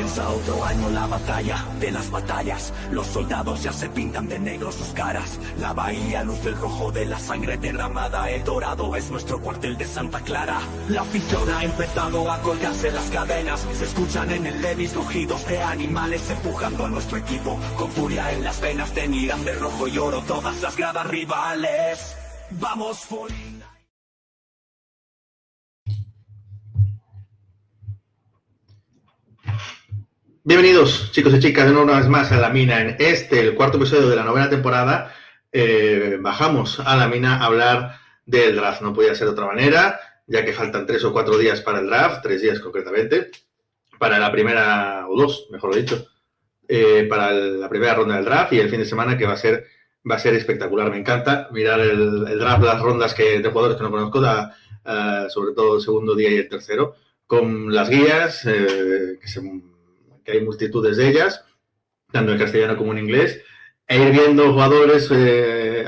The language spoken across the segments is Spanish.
Comienza otro año la batalla de las batallas. Los soldados ya se pintan de negro sus caras. La bahía luce el rojo de la sangre derramada. El dorado es nuestro cuartel de Santa Clara. La afición ha empezado a colgarse las cadenas. Se escuchan en el Levis rugidos de animales empujando a nuestro equipo. Con furia en las venas teñidas de rojo y oro todas las gradas rivales. Vamos, Folina. Bienvenidos, chicos y chicas, una vez más a La Mina. En el cuarto episodio de la novena temporada, bajamos a La Mina a hablar del draft. No podía ser de otra manera, ya que faltan 3 o 4 días para el draft, 3 días concretamente, para la primera, o 2, mejor dicho, para la primera ronda del draft y el fin de semana que va a ser espectacular. Me encanta mirar el draft, las rondas de jugadores que no conozco, sobre todo el segundo día y el tercero, con las guías, que hay multitudes de ellas, tanto en castellano como en inglés, e ir viendo jugadores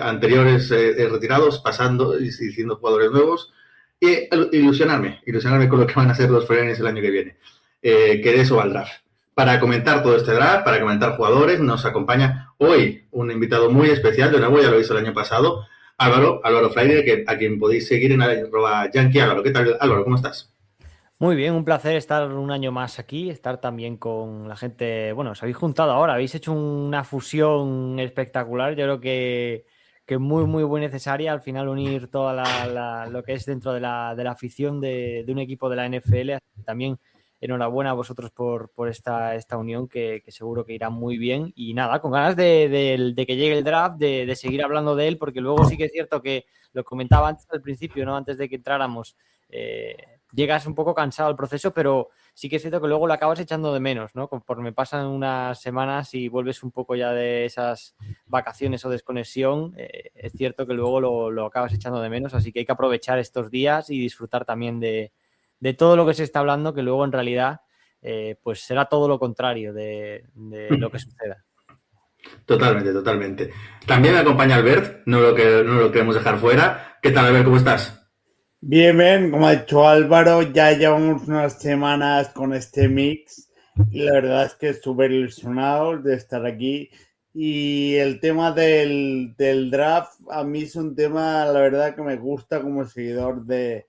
anteriores retirados, pasando y diciendo jugadores nuevos, y ilusionarme con lo que van a ser los Foreigners el año que viene, que de eso va el draft. Para comentar todo este draft, para comentar jugadores, nos acompaña hoy un invitado muy especial, de nuevo, ya lo hizo el año pasado, Álvaro Fraile, a quien podéis seguir en @Yankee Álvaro. ¿Qué tal, Álvaro? ¿Cómo estás? Muy bien, un placer estar un año más aquí, estar también con la gente. Bueno, os habéis juntado ahora, habéis hecho una fusión espectacular. Yo creo que muy, muy necesaria al final unir toda lo que es dentro de la afición de un equipo de la NFL. También enhorabuena a vosotros por esta unión que seguro que irá muy bien. Y nada, con ganas de que llegue el draft, de seguir hablando de él, porque luego sí que es cierto que lo comentaba antes al principio, ¿no? Antes de que entráramos. Llegas un poco cansado al proceso, pero sí que es cierto que luego lo acabas echando de menos, ¿no? Conforme pasan unas semanas y vuelves un poco ya de esas vacaciones o desconexión, es cierto que luego lo acabas echando de menos, así que hay que aprovechar estos días y disfrutar también de todo lo que se está hablando, que luego en realidad pues será todo lo contrario de lo que suceda. Totalmente. También me acompaña Albert, no lo queremos dejar fuera. ¿Qué tal, Albert? ¿Cómo estás? Bien, como ha dicho Álvaro, ya llevamos unas semanas con este mix y la verdad es que súper ilusionado de estar aquí. Y el tema del draft, a mí es un tema, la verdad, que me gusta como seguidor de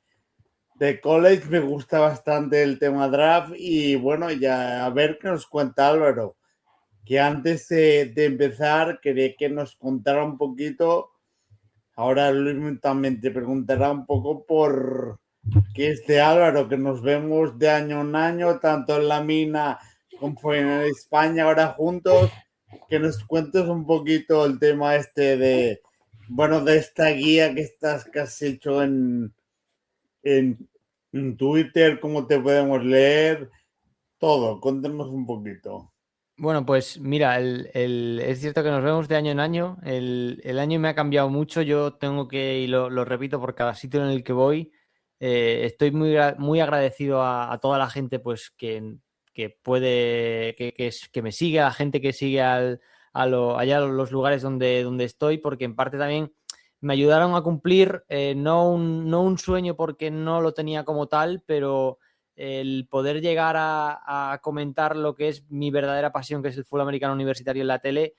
college, me gusta bastante el tema draft. Y bueno, ya a ver qué nos cuenta Álvaro, que antes de empezar quería que nos contara un poquito. Ahora Luis también te preguntará un poco por qué Álvaro, que nos vemos de año en año, tanto en La Mina como en España ahora juntos, que nos cuentes un poquito el tema de esta guía que has hecho en Twitter, cómo te podemos leer, todo, cuéntanos un poquito. Bueno, pues mira, es cierto que nos vemos de año en año. El año me ha cambiado mucho. Yo tengo que, y lo repito por cada sitio en el que voy, estoy muy agradecido a toda la gente pues que puede, que me sigue, a la gente que sigue allá a los lugares donde estoy, porque en parte también me ayudaron a cumplir no un sueño porque no lo tenía como tal, pero el poder llegar a comentar lo que es mi verdadera pasión, que es el fútbol americano universitario en la tele.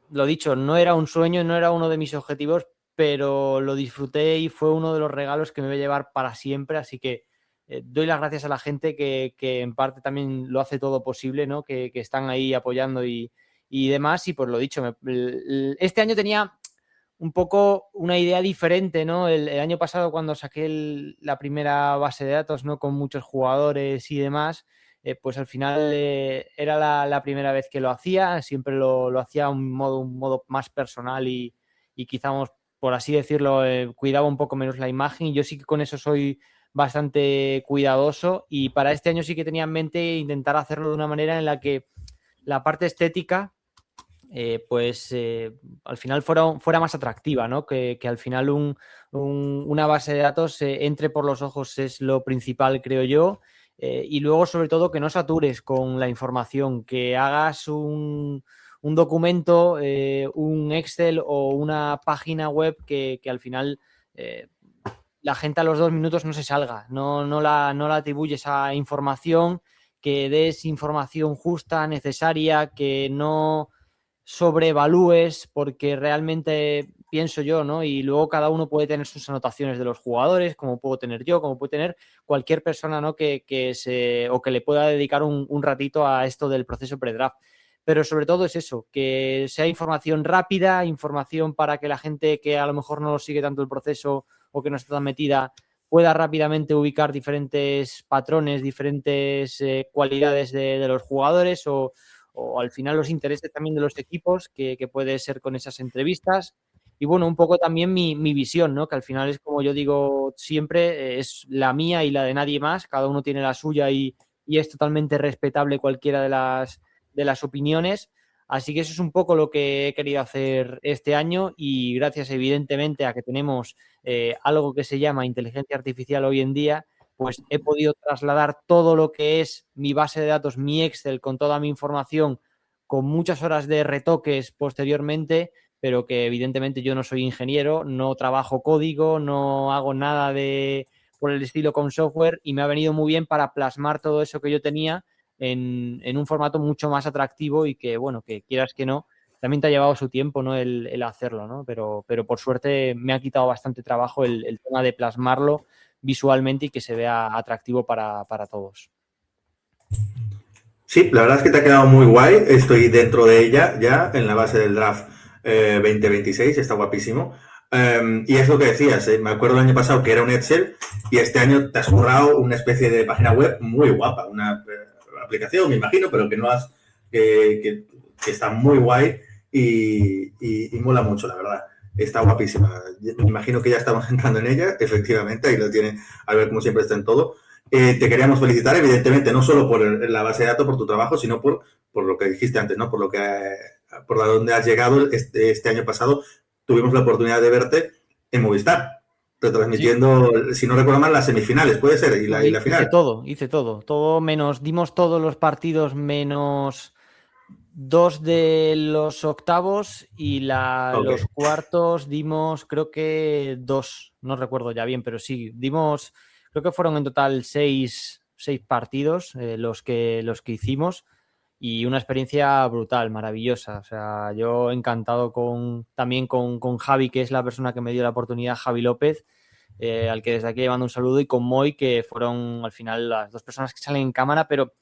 Lo dicho, no era un sueño, no era uno de mis objetivos, pero lo disfruté y fue uno de los regalos que me voy a llevar para siempre, así que doy las gracias a la gente que en parte también lo hace todo posible, ¿no? Que están ahí apoyando y demás, y pues lo dicho, este año tenía un poco una idea diferente, ¿no? El año pasado, cuando saqué la primera base de datos, ¿no? Con muchos jugadores y demás, pues al final era la primera vez que lo hacía. Siempre lo hacía un modo más personal y quizá, por así decirlo, cuidaba un poco menos la imagen. Y yo sí que con eso soy bastante cuidadoso, y para este año sí que tenía en mente intentar hacerlo de una manera en la que la parte estética al final fuera más atractiva, ¿no? Que al final una base de datos entre por los ojos es lo principal, creo yo, y luego sobre todo que no satures con la información, que hagas un documento, un Excel o una página web que al final la gente a los 2 minutos no se salga, no la atribuye esa información, que des información justa, necesaria, que no sobrevalúes, porque realmente pienso yo, ¿no? Y luego cada uno puede tener sus anotaciones de los jugadores, como puedo tener yo, como puede tener cualquier persona, ¿no? que le pueda dedicar un ratito a esto del proceso pre-draft. Pero sobre todo es eso, que sea información rápida, información para que la gente que a lo mejor no sigue tanto el proceso o que no está tan metida pueda rápidamente ubicar diferentes patrones, diferentes cualidades de los jugadores o al final los intereses también de los equipos, que puede ser con esas entrevistas. Y bueno, un poco también mi visión, ¿no? Que al final es como yo digo siempre, es la mía y la de nadie más, cada uno tiene la suya y es totalmente respetable cualquiera de las opiniones. Así que eso es un poco lo que he querido hacer este año y gracias evidentemente a que tenemos algo que se llama inteligencia artificial hoy en día, pues he podido trasladar todo lo que es mi base de datos, mi Excel, con toda mi información, con muchas horas de retoques posteriormente, pero que evidentemente yo no soy ingeniero, no trabajo código, no hago nada por el estilo con software y me ha venido muy bien para plasmar todo eso que yo tenía en un formato mucho más atractivo y que, bueno, que quieras que no, también te ha llevado su tiempo, ¿no? El hacerlo, ¿no? Pero por suerte me ha quitado bastante trabajo el tema de plasmarlo visualmente y que se vea atractivo para todos. Sí, la verdad es que te ha quedado muy guay. Estoy dentro de ella ya en la base del draft 2026, está guapísimo. Y es lo que decías, me acuerdo el año pasado que era un Excel y este año te has currado una especie de página web muy guapa, una aplicación, me imagino, pero que está muy guay y mola mucho, la verdad. Está guapísima. Me imagino que ya estamos entrando en ella, efectivamente, ahí lo tiene, a ver cómo siempre está en todo. Te queríamos felicitar, evidentemente, no solo por la base de datos, por tu trabajo, sino por lo que dijiste antes, ¿no? Por donde has llegado este año pasado. Tuvimos la oportunidad de verte en Movistar, retransmitiendo, sí, si no recuerdo mal, las semifinales, puede ser, y la final. Hice todo menos, dimos todos los partidos menos 2 de los octavos y los cuartos dimos, creo que 2, no recuerdo ya bien, pero sí, dimos, creo que fueron en total 6 partidos los que hicimos y una experiencia brutal, maravillosa. O sea, yo encantado también con Javi, que es la persona que me dio la oportunidad, Javi López, al que desde aquí le mando un saludo, y con Moy, que fueron al final las dos personas que salen en cámara, pero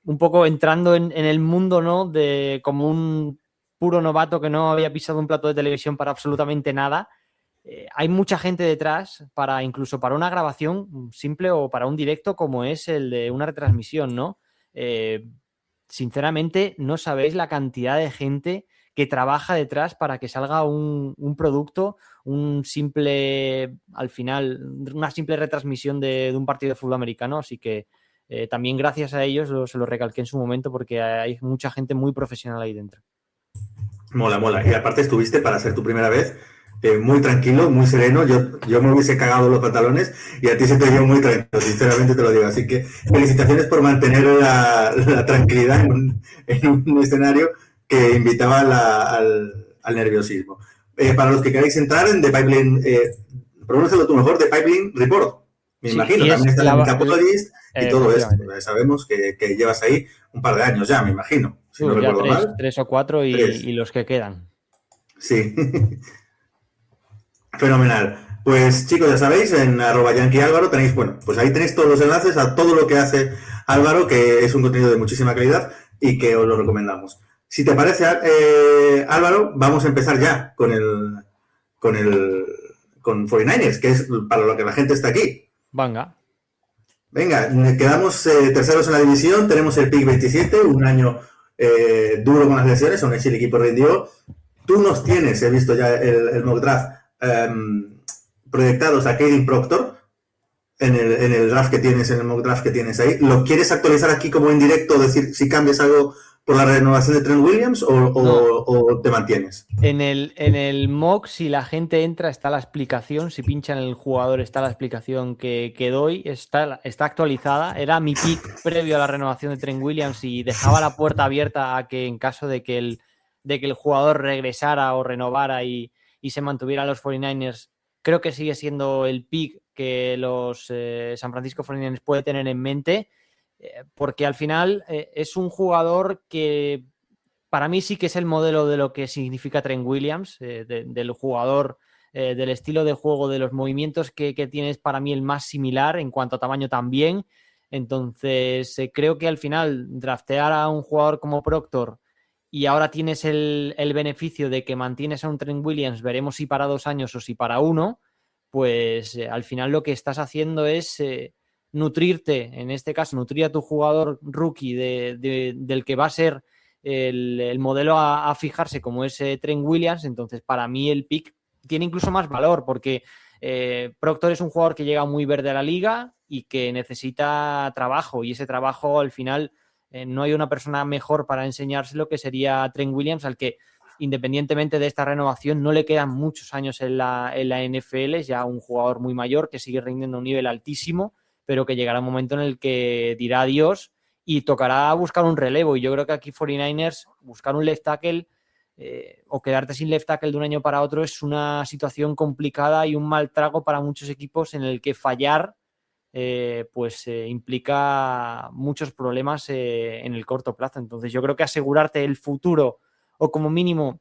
un poco entrando en el mundo, ¿no? De como un puro novato que no había pisado un plato de televisión para absolutamente nada. Hay mucha gente detrás incluso para una grabación simple o para un directo como es el de una retransmisión, ¿no? Sinceramente, no sabéis la cantidad de gente que trabaja detrás para que salga un producto, al final, una simple retransmisión de un partido de fútbol americano. Así que también gracias a ellos se lo recalqué en su momento, porque hay mucha gente muy profesional ahí dentro. Mola. Y aparte estuviste, para ser tu primera vez, muy tranquilo, muy sereno. Yo me hubiese cagado los pantalones y a ti se te dio muy tranquilo, sinceramente te lo digo. Así que felicitaciones por mantener la tranquilidad en un escenario que invitaba al nerviosismo. Para los que queráis entrar en The Pipeline, pronúncialo tú mejor, The Pipeline Report. Me imagino, también estás en Capologist y todo esto. Sabemos que llevas ahí un par de años ya, me imagino. Si no recuerdo mal. 3 o 4 y los que quedan. Sí. Fenomenal. Pues chicos, ya sabéis, en @yankeeálvaro tenéis, pues ahí tenéis todos los enlaces a todo lo que hace Álvaro, que es un contenido de muchísima calidad y que os lo recomendamos. Si te parece, Álvaro, vamos a empezar ya con 49ers, que es para lo que la gente está aquí. Venga, quedamos terceros en la división, tenemos el pick 27, un año duro con las lesiones, aún así el equipo rindió. Tú nos tienes, he visto ya el mock draft, proyectados a Kaden Proctor en el draft que tienes, en el mock draft que tienes ahí. ¿Lo quieres actualizar aquí como en directo, decir si cambias algo por la renovación de Trent Williams o te mantienes? En el mock, si la gente entra, está la explicación. Si pinchan en el jugador, está la explicación que doy. Está actualizada. Era mi pick previo a la renovación de Trent Williams y dejaba la puerta abierta a que en caso de que el jugador regresara o renovara y se mantuviera los 49ers, creo que sigue siendo el pick que los San Francisco 49ers puede tener en mente. porque al final es un jugador que para mí sí que es el modelo de lo que significa Trent Williams, del jugador, del estilo de juego, de los movimientos que tiene, es para mí el más similar en cuanto a tamaño también. Entonces creo que al final draftear a un jugador como Proctor y ahora tienes el beneficio de que mantienes a un Trent Williams, veremos si para 2 años o si para 1, pues al final lo que estás haciendo es nutrirte, en este caso, nutrir a tu jugador rookie del que va a ser el modelo a fijarse, como es Trent Williams. Entonces para mí el pick tiene incluso más valor, porque Proctor es un jugador que llega muy verde a la liga y que necesita trabajo, y ese trabajo al final no hay una persona mejor para enseñárselo que sería Trent Williams, al que independientemente de esta renovación no le quedan muchos años en la NFL, es ya un jugador muy mayor que sigue rindiendo a un nivel altísimo, pero que llegará un momento en el que dirá adiós y tocará buscar un relevo. Y yo creo que aquí 49ers, buscar un left tackle o quedarte sin left tackle de un año para otro es una situación complicada y un mal trago para muchos equipos, en el que fallar implica muchos problemas en el corto plazo. Entonces yo creo que asegurarte el futuro, o como mínimo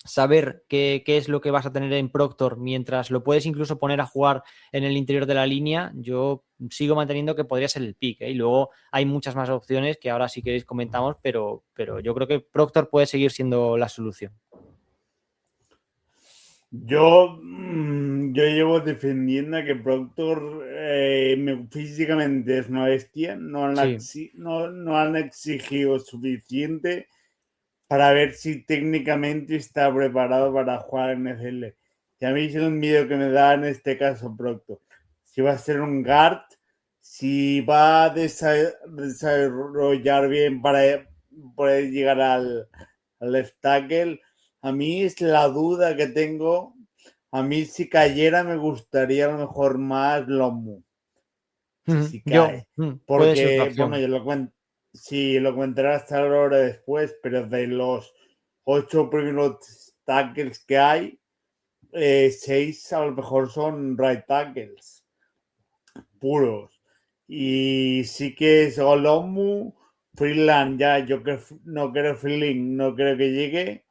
saber qué es lo que vas a tener en Proctor, mientras lo puedes incluso poner a jugar en el interior de la línea, yo sigo manteniendo que podría ser el pick, ¿eh? Y luego hay muchas más opciones que ahora si queréis comentamos, pero yo creo que Proctor puede seguir siendo la solución. Yo llevo defendiendo que Proctor físicamente es una bestia, no han exigido suficiente para ver si técnicamente está preparado para jugar en NFL. Y a mí es el miedo que me da en este caso Proctor. Si va a ser un guard, si va a desarrollar bien para poder llegar al left tackle. A mí es la duda que tengo. A mí si cayera me gustaría a lo mejor más Lomu. Si cae. Porque, bueno, yo lo cuento. Sí, lo comentaré hasta la hora después, pero de los 8 primeros tackles que hay, 6 a lo mejor son right tackles puros. Y sí que es Olomu, Freeland, ya yo no creo Freeland, no creo que llegue.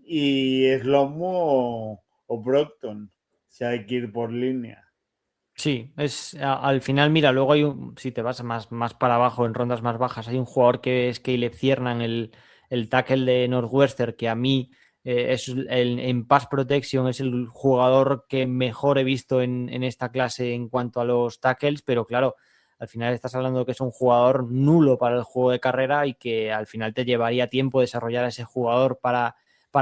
Y es Lomu o Brockton, si hay que ir por línea. Sí, al final, mira, luego hay si te vas más para abajo, en rondas más bajas, hay un jugador que es Caleb Ciernan, el tackle de Northwestern, que a mí en pass protection es el jugador que mejor he visto en esta clase en cuanto a los tackles, pero claro, al final estás hablando de que es un jugador nulo para el juego de carrera y que al final te llevaría tiempo desarrollar a ese jugador para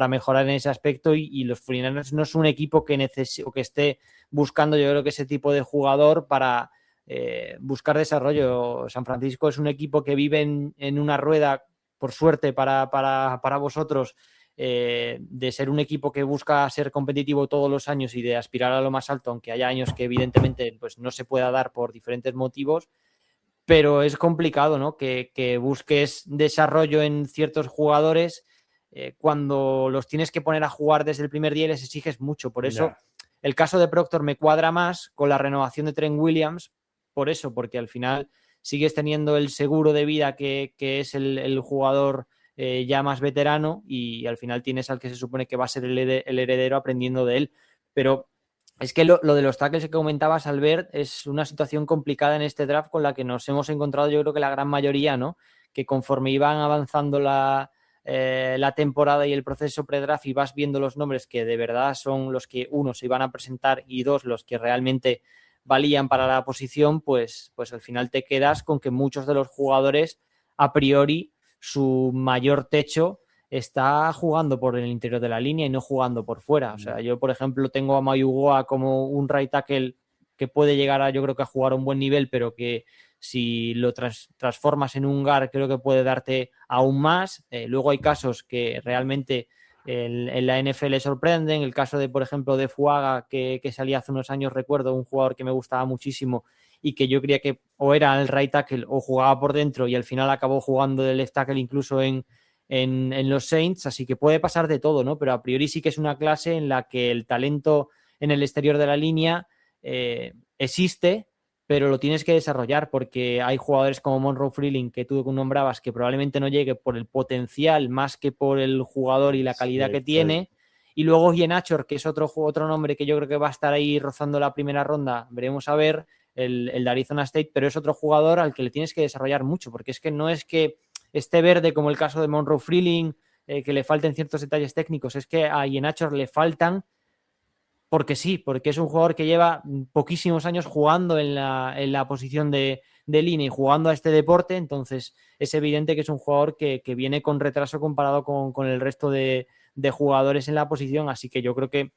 mejorar en ese aspecto, y los 49ers no es un equipo que esté buscando, yo creo que ese tipo de jugador para buscar desarrollo. San Francisco es un equipo que vive en una rueda, por suerte para vosotros, de ser un equipo que busca ser competitivo todos los años y de aspirar a lo más alto, aunque haya años que evidentemente pues no se pueda dar por diferentes motivos, pero es complicado, ¿no? Que busques desarrollo en ciertos jugadores cuando los tienes que poner a jugar desde el primer día y les exiges mucho. Por eso el caso de Proctor me cuadra más con la renovación de Trent Williams, por eso, porque al final sigues teniendo el seguro de vida que es el jugador ya más veterano, y al final tienes al que se supone que va a ser el heredero aprendiendo de él. Pero es que lo de los tackles que comentabas, Albert, es una situación complicada en este draft con la que nos hemos encontrado, yo creo que la gran mayoría, ¿no? Que conforme iban avanzando la temporada y el proceso pre-draft y vas viendo los nombres que de verdad son los que, uno, se iban a presentar y dos, los que realmente valían para la posición, pues al final te quedas con que muchos de los jugadores, a priori, su mayor techo está jugando por el interior de la línea y no jugando por fuera. O sea, yo, por ejemplo, tengo a Mayugoa como un right tackle que puede llegar yo creo que a jugar a un buen nivel, pero que si lo transformas en un guard creo que puede darte aún más. Luego hay casos que realmente en la NFL sorprenden. El caso de, por ejemplo, de Fuaga, que salía hace unos años, recuerdo, un jugador que me gustaba muchísimo y que yo creía que o era el right tackle o jugaba por dentro, y al final acabó jugando de left tackle incluso en los Saints. Así que puede pasar de todo, ¿no? Pero a priori sí que es una clase en la que el talento en el exterior de la línea existe, pero lo tienes que desarrollar porque hay jugadores como Monroe Freeling, que tú nombrabas, que probablemente no llegue por el potencial más que por el jugador y la calidad que tiene. Y luego Ian Achor, que es otro nombre que yo creo que va a estar ahí rozando la primera ronda, veremos a ver, el de Arizona State, pero es otro jugador al que le tienes que desarrollar mucho, porque es que no es que esté verde como el caso de Monroe Freeling, que le falten ciertos detalles técnicos, es que a Ian Achor le faltan porque sí, porque es un jugador que lleva poquísimos años jugando en la posición de línea y jugando a este deporte, entonces es evidente que es un jugador que viene con retraso comparado con el resto de jugadores en la posición, así que yo creo que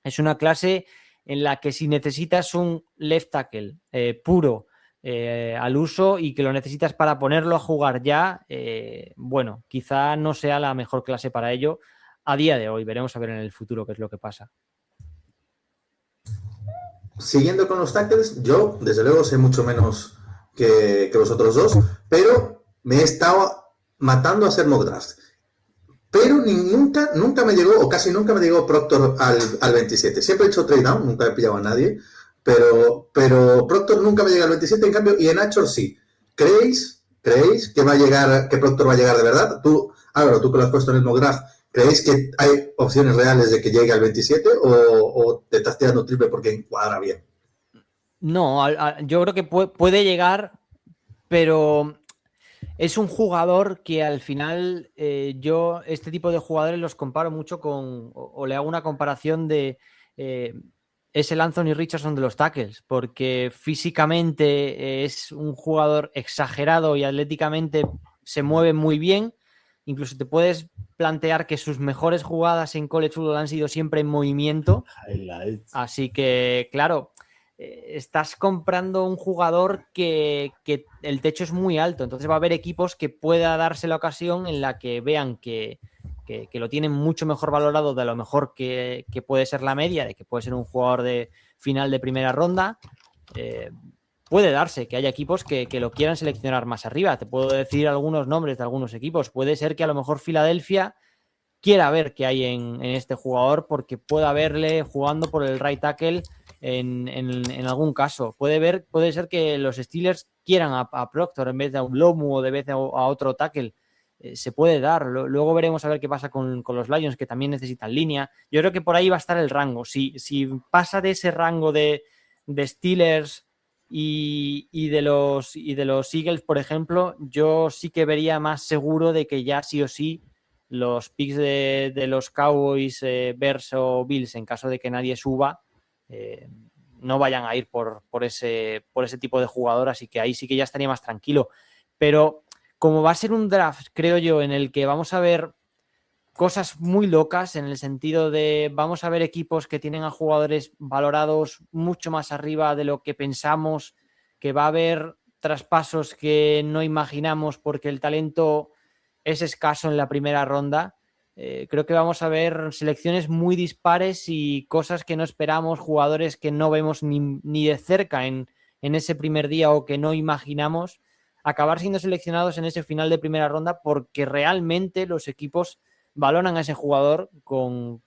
es una clase en la que si necesitas un left tackle puro al uso y que lo necesitas para ponerlo a jugar ya, bueno, quizá no sea la mejor clase para ello a día de hoy, veremos a ver en el futuro qué es lo que pasa. Siguiendo con los tackles, yo desde luego sé mucho menos que vosotros dos, pero me he estado matando a hacer mock draft. Pero nunca me llegó, o casi nunca me llegó Proctor al 27. Siempre he hecho trade down, nunca he pillado a nadie, pero Proctor nunca me llega al 27, en cambio Ian Achor sí. ¿Creéis que va a llegar, que Proctor va a llegar de verdad? Tú, Álvaro, tú que lo has puesto en el mock draft, ¿creéis que hay opciones reales de que llegue al 27 o te estás tirando triple porque encuadra bien? No, yo creo que puede llegar, pero es un jugador que al final yo este tipo de jugadores los comparo mucho o le hago una comparación de es el Anthony Richardson de los tackles, porque físicamente es un jugador exagerado y atléticamente se mueve muy bien. Incluso te puedes plantear que sus mejores jugadas en college football han sido siempre en movimiento. Highlights. Así que, claro, estás comprando un jugador que el techo es muy alto. Entonces va a haber equipos que pueda darse la ocasión en la que vean que lo tienen mucho mejor valorado de lo mejor que puede ser la media, de que puede ser un jugador de final de primera ronda. Puede darse que haya equipos que lo quieran seleccionar más arriba. Te puedo decir algunos nombres de algunos equipos. Puede ser que a lo mejor Filadelfia quiera ver qué hay en este jugador porque pueda verle jugando por el right tackle en algún caso. Puede ser que los Steelers quieran a Proctor en vez de a un Lomu o de vez a otro tackle. Se puede dar. Luego veremos a ver qué pasa con los Lions, que también necesitan línea. Yo creo que por ahí va a estar el rango. Si pasa de ese rango de Steelers y de los Eagles, por ejemplo, yo sí que vería más seguro de que ya sí o sí los picks de los Cowboys, Bears o Bills, en caso de que nadie suba, no vayan a ir por ese tipo de jugador, así que ahí sí que ya estaría más tranquilo. Pero como va a ser un draft, creo yo, en el que vamos a ver cosas muy locas, en el sentido de vamos a ver equipos que tienen a jugadores valorados mucho más arriba de lo que pensamos, que va a haber traspasos que no imaginamos porque el talento es escaso en la primera ronda. Creo que vamos a ver selecciones muy dispares y cosas que no esperamos, jugadores que no vemos ni de cerca en ese primer día o que no imaginamos acabar siendo seleccionados en ese final de primera ronda porque realmente los equipos valoran a ese jugador con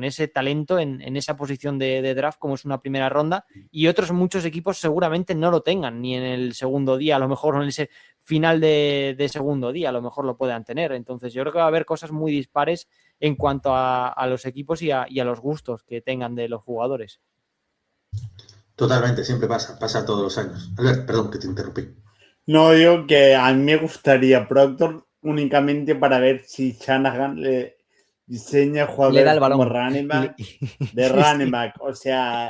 ese talento en esa posición de draft como es una primera ronda, y otros muchos equipos seguramente no lo tengan ni en el segundo día, a lo mejor en ese final de segundo día, a lo mejor lo puedan tener. Entonces yo creo que va a haber cosas muy dispares en cuanto a los equipos y a los gustos que tengan de los jugadores. Totalmente, siempre pasa todos los años. Albert, perdón que te interrumpí. No, digo que a mí me gustaría Proctor únicamente para ver si Shanahan le diseña jugadores como running back, de running back. O sea,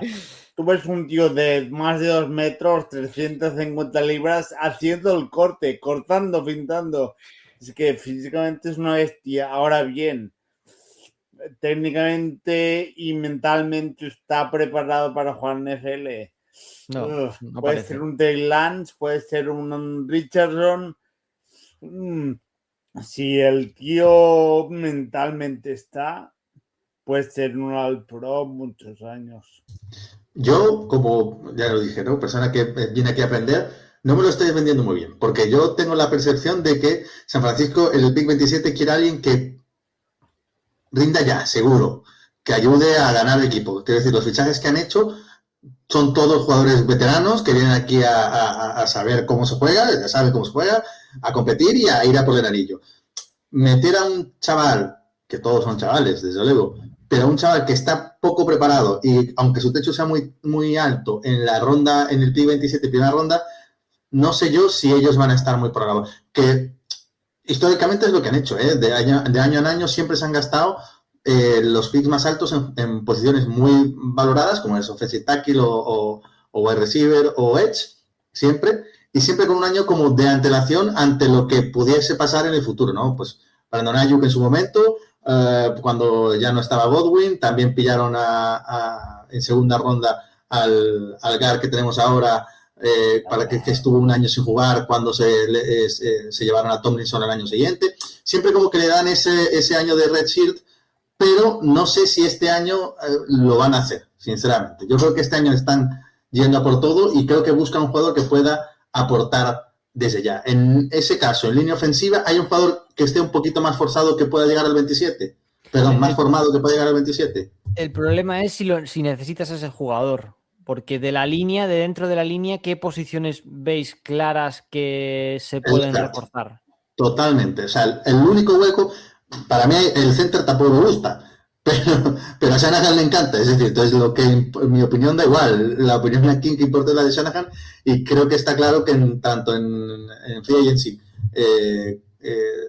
tú ves un tío de más de 2 metros, 350 libras, haciendo el corte, cortando, pintando. Es que físicamente es una bestia. Ahora bien, técnicamente y mentalmente está preparado para jugar en NFL. No puede parece. ser un Trey Lance, puede ser un Richardson. Si el tío mentalmente está, puede ser un All-Pro muchos años. Yo, como ya lo dije, ¿no? Persona que viene aquí a aprender, no me lo estoy vendiendo muy bien, porque yo tengo la percepción de que San Francisco, en el pick 27, quiere a alguien que rinda ya, seguro, que ayude a ganar el equipo. Quiero decir, los fichajes que han hecho son todos jugadores veteranos que vienen aquí a saber cómo se juega, ya saben cómo se juega, a competir y a ir a por el anillo. Meter a un chaval, que todos son chavales, desde luego, pero a un chaval que está poco preparado y aunque su techo sea muy, muy alto en la ronda, en el pick 27, primera ronda, no sé yo si ellos van a estar muy programados. Que históricamente es lo que han hecho, ¿eh? De año en año siempre se han gastado los picks más altos en posiciones muy valoradas, como es offensive tackle o wide receiver o edge, siempre, y siempre con un año como de antelación ante lo que pudiese pasar en el futuro, ¿no? Pues Brandon Ayuk en su momento, cuando ya no estaba Godwin, también pillaron en segunda ronda al guard que tenemos ahora, para que estuvo un año sin jugar cuando se llevaron a Tomlinson al año siguiente. Siempre como que le dan ese año de Red Shield, pero no sé si este año lo van a hacer, sinceramente. Yo creo que este año están yendo a por todo y creo que buscan un jugador que pueda aportar desde ya. En ese caso, en línea ofensiva, ¿hay un jugador que esté un poquito más forzado que pueda llegar al 27? Perdón, más formado que pueda llegar al 27. El problema es si necesitas a ese jugador. Porque de dentro de la línea, ¿qué posiciones veis claras que se pueden reforzar? Totalmente. O sea, el único hueco, para mí el center tampoco me gusta, pero a Shanahan le encanta. Es decir, entonces lo que, en mi opinión, da igual. La opinión aquí que importa es la de Shanahan y creo que está claro que tanto en Free Agency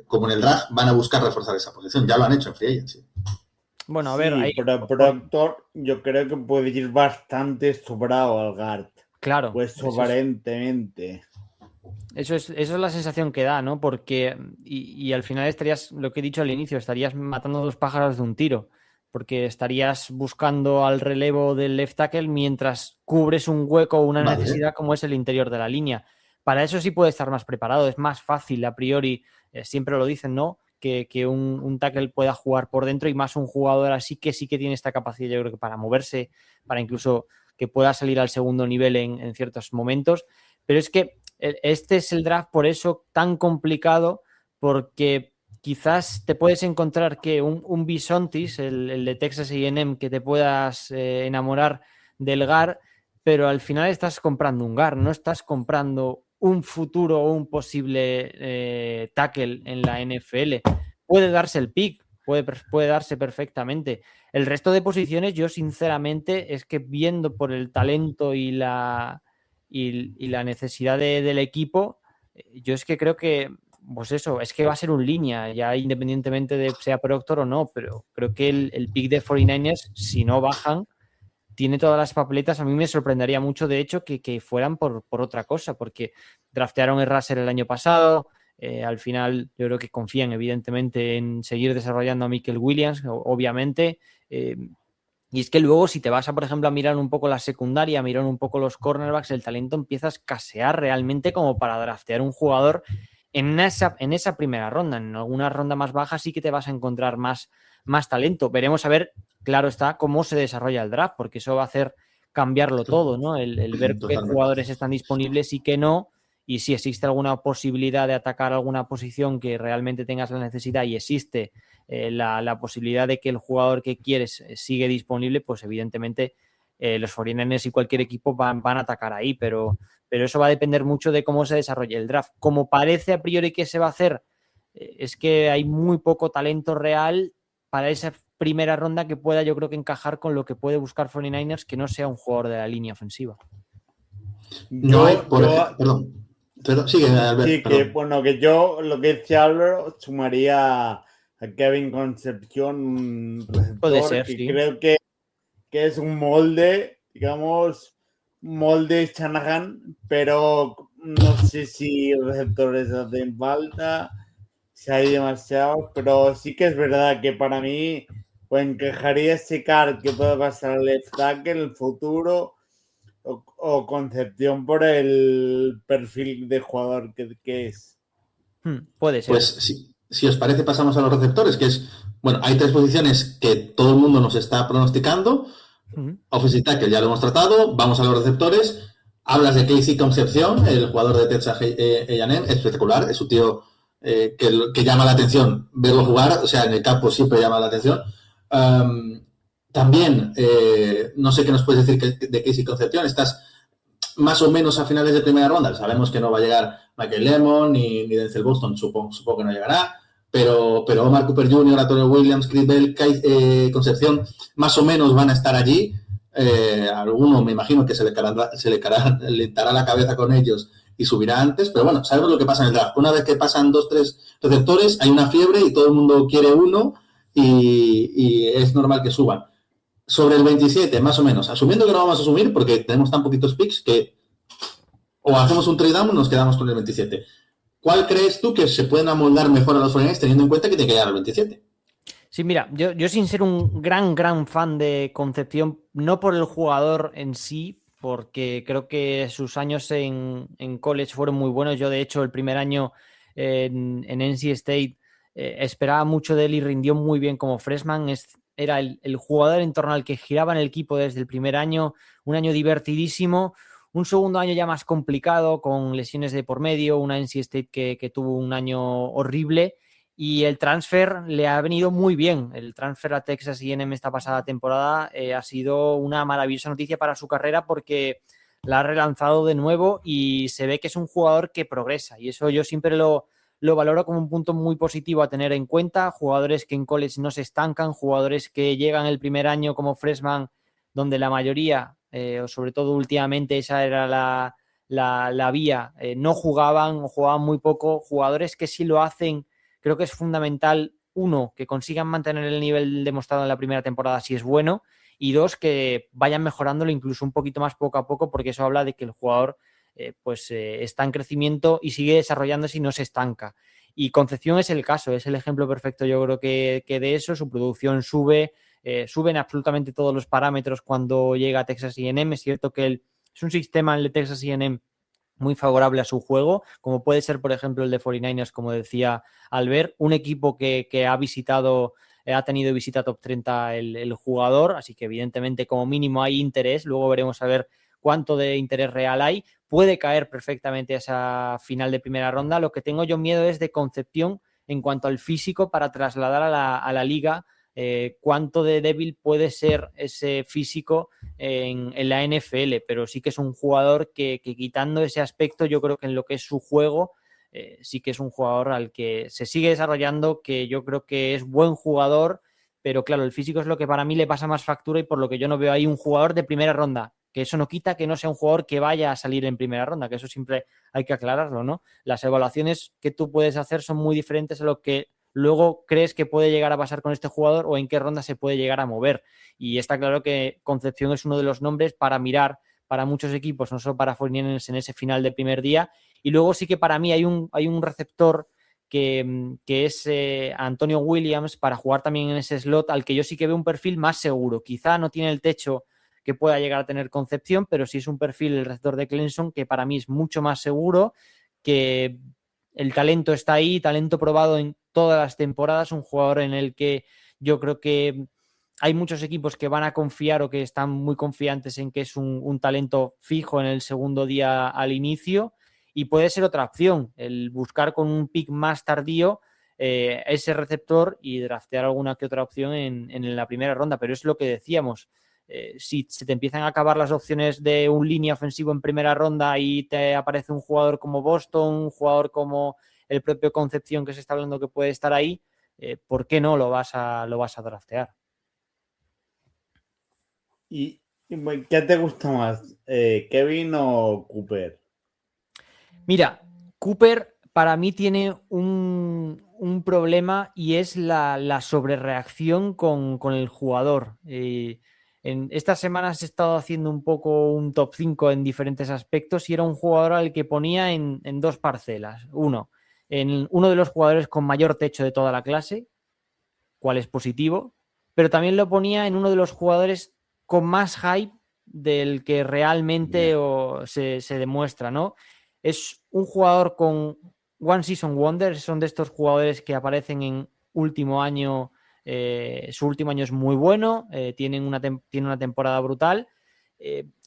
como en el draft van a buscar reforzar esa posición. Ya lo han hecho en Free Agency. Bueno, a ver, sí, pero Héctor, yo creo que puede ir bastante sobrado al guard. Claro. Pues aparentemente. Eso es la sensación que da, ¿no? Porque, y al final estarías, lo que he dicho al inicio, estarías matando dos pájaros de un tiro. Porque estarías buscando al relevo del left tackle mientras cubres un hueco o una necesidad como es el interior de la línea. Para eso sí puede estar más preparado. Es más fácil, a priori, siempre lo dicen, ¿no? Que un tackle pueda jugar por dentro y más un jugador así que sí que tiene esta capacidad, yo creo que para moverse, para incluso que pueda salir al segundo nivel en ciertos momentos. Pero es que este es el draft por eso tan complicado, porque quizás te puedes encontrar que un Bisontis, el de Texas A&M, que te puedas enamorar del guard, pero al final estás comprando un guard, no estás comprando un futuro o un posible tackle en la NFL. Puede darse el pick, puede darse perfectamente. El resto de posiciones, yo sinceramente, es que viendo por el talento y la necesidad del equipo, yo es que creo que, pues eso, es que va a ser un línea, ya independientemente de sea Proctor o no, pero creo que el pick de 49ers, si no bajan, tiene todas las papeletas. A mí me sorprendería mucho, de hecho, que fueran por otra cosa, porque draftearon a Russell el año pasado, al final yo creo que confían evidentemente en seguir desarrollando a Michael Williams, obviamente, y es que luego si te vas a, por ejemplo, a mirar un poco la secundaria, a mirar un poco los cornerbacks, el talento empieza a escasear realmente como para draftear un jugador en esa primera ronda. En alguna ronda más baja sí que te vas a encontrar más talento. Veremos a ver, claro está, cómo se desarrolla el draft, porque eso va a hacer cambiarlo todo, ¿no? El ver qué jugadores están disponibles y qué no, y si existe alguna posibilidad de atacar alguna posición que realmente tengas la necesidad y existe la posibilidad de que el jugador que quieres sigue disponible, pues evidentemente los 49ers y cualquier equipo van a atacar ahí, pero eso va a depender mucho de cómo se desarrolle el draft. Como parece a priori que se va a hacer, es que hay muy poco talento real para esa primera ronda que pueda, yo creo que encajar con lo que puede buscar 49ers, que no sea un jugador de la línea ofensiva. Pero sigue, Albert, sí, que bueno, que yo lo que decía Álvaro sumaría a Kevin Concepción, un receptor, puede ser, que sí. creo que es un molde, digamos, molde Shanahan, pero no sé si receptores hacen falta, si hay demasiados, pero sí que es verdad que para mí pues encajaría ese card que puede pasar al left tackle en el futuro, o Concepción por el perfil de jugador que es. Puede ser. Pues si os parece, pasamos a los receptores, que es, bueno, hay tres posiciones que todo el mundo nos está pronosticando. Offensive tackle ya lo hemos tratado, vamos a los receptores. Hablas de Casey Concepción, el jugador de Texas A&M, espectacular, es un tío que llama la atención verlo jugar, o sea, en el campo siempre llama la atención. También, no sé qué nos puedes decir de Casey Concepción. Estás más o menos a finales de primera ronda. Sabemos que no va a llegar Michael Lemon ni Denzel Boston, supongo que no llegará. Pero Omar Cooper Jr., Antonio Williams, Chris Bell, Concepción, más o menos van a estar allí. Alguno me imagino que se le calentará la cabeza con ellos y subirá antes, pero bueno, sabemos lo que pasa en el draft. Una vez que pasan 2-3 receptores, hay una fiebre y todo el mundo quiere uno y es normal que suban. Sobre el 27, más o menos, asumiendo que no vamos a subir porque tenemos tan poquitos picks que o hacemos un trade down o nos quedamos con el 27. ¿Cuál crees tú que se pueden amoldar mejor a los 49ers teniendo en cuenta que tiene que llegar al 27? Sí, mira, yo sin ser un gran fan de Concepción, no por el jugador en sí, porque creo que sus años en college fueron muy buenos. Yo, de hecho, el primer año en NC State esperaba mucho de él y rindió muy bien como freshman. Era el jugador en torno al que giraba en el equipo desde el primer año, un año divertidísimo. Un segundo año ya más complicado, con lesiones de por medio, una NC State que tuvo un año horrible. Y el transfer le ha venido muy bien. El transfer a Texas A&M esta pasada temporada ha sido una maravillosa noticia para su carrera porque la ha relanzado de nuevo y se ve que es un jugador que progresa. Y eso yo siempre lo valoro como un punto muy positivo a tener en cuenta. Jugadores que en college no se estancan, jugadores que llegan el primer año como freshman, donde la mayoría, o sobre todo últimamente, esa era la vía, no jugaban o jugaban muy poco. Jugadores que sí lo hacen. Creo que es fundamental, uno, que consigan mantener el nivel demostrado en la primera temporada si es bueno, y dos, que vayan mejorándolo incluso un poquito más poco a poco, porque eso habla de que el jugador está en crecimiento y sigue desarrollándose y no se estanca. Y Concepción es el caso, es el ejemplo perfecto, yo creo que de eso. Su producción suben absolutamente todos los parámetros cuando llega a Texas A&M. Es cierto que es un sistema, el de Texas A&M, muy favorable a su juego, como puede ser, por ejemplo, el de 49ers, como decía Albert, un equipo que ha tenido visita top 30 el jugador, así que evidentemente como mínimo hay interés. Luego veremos a ver cuánto de interés real hay. Puede caer perfectamente a esa final de primera ronda. Lo que tengo yo miedo es de Concepción en cuanto al físico para trasladar a la liga. Cuánto de débil puede ser ese físico en la NFL, pero sí que es un jugador que quitando ese aspecto, yo creo que en lo que es su juego, sí que es un jugador al que se sigue desarrollando, que yo creo que es buen jugador, pero claro, el físico es lo que para mí le pasa más factura y por lo que yo no veo ahí un jugador de primera ronda, que eso no quita que no sea un jugador que vaya a salir en primera ronda, que eso siempre hay que aclararlo, ¿no? Las evaluaciones que tú puedes hacer son muy diferentes a lo que luego crees que puede llegar a pasar con este jugador o en qué ronda se puede llegar a mover. Y está claro que Concepción es uno de los nombres para mirar para muchos equipos, no solo para 49ers en ese final de primer día. Y luego sí que para mí hay un receptor que es Antonio Williams, para jugar también en ese slot, al que yo sí que veo un perfil más seguro. Quizá no tiene el techo que pueda llegar a tener Concepción, pero sí es un perfil, el receptor de Clemson, que para mí es mucho más seguro, que el talento está ahí, talento probado en todas las temporadas, un jugador en el que yo creo que hay muchos equipos que van a confiar o que están muy confiantes en que es un talento fijo en el segundo día al inicio, y puede ser otra opción, el buscar con un pick más tardío ese receptor y draftear alguna que otra opción en la primera ronda, pero es lo que decíamos. Si se te empiezan a acabar las opciones de un línea ofensivo en primera ronda y te aparece un jugador como Boston, un jugador como el propio Concepción que se está hablando que puede estar ahí, ¿por qué no lo vas a draftear? ¿Y qué te gusta más, Kevin o Cooper? Mira, Cooper para mí tiene un problema y es la sobrereacción con el jugador. En estas semanas he estado haciendo un poco un top 5 en diferentes aspectos y era un jugador al que ponía en dos parcelas. En uno de los jugadores con mayor techo de toda la clase, cual es positivo, pero también lo ponía en uno de los jugadores con más hype del que realmente se demuestra, ¿no? Es un jugador con One Season Wonder, son de estos jugadores que aparecen en último año. Su último año es muy bueno, tiene una temporada brutal.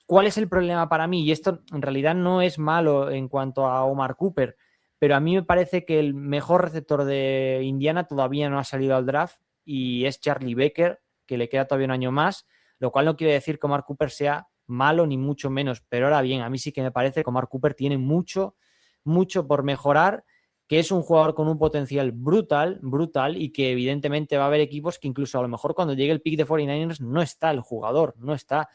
¿Cuál es el problema para mí? Y esto en realidad no es malo en cuanto a Omar Cooper, pero a mí me parece que el mejor receptor de Indiana todavía no ha salido al draft y es Charlie Baker. que le queda todavía un año más, lo cual no quiere decir que Omar Cooper sea malo ni mucho menos, pero ahora bien, a mí sí que me parece que Omar Cooper tiene mucho por mejorar, que es un jugador con un potencial brutal y que evidentemente va a haber equipos que incluso a lo mejor cuando llegue el pick de 49ers no está el jugador, no está.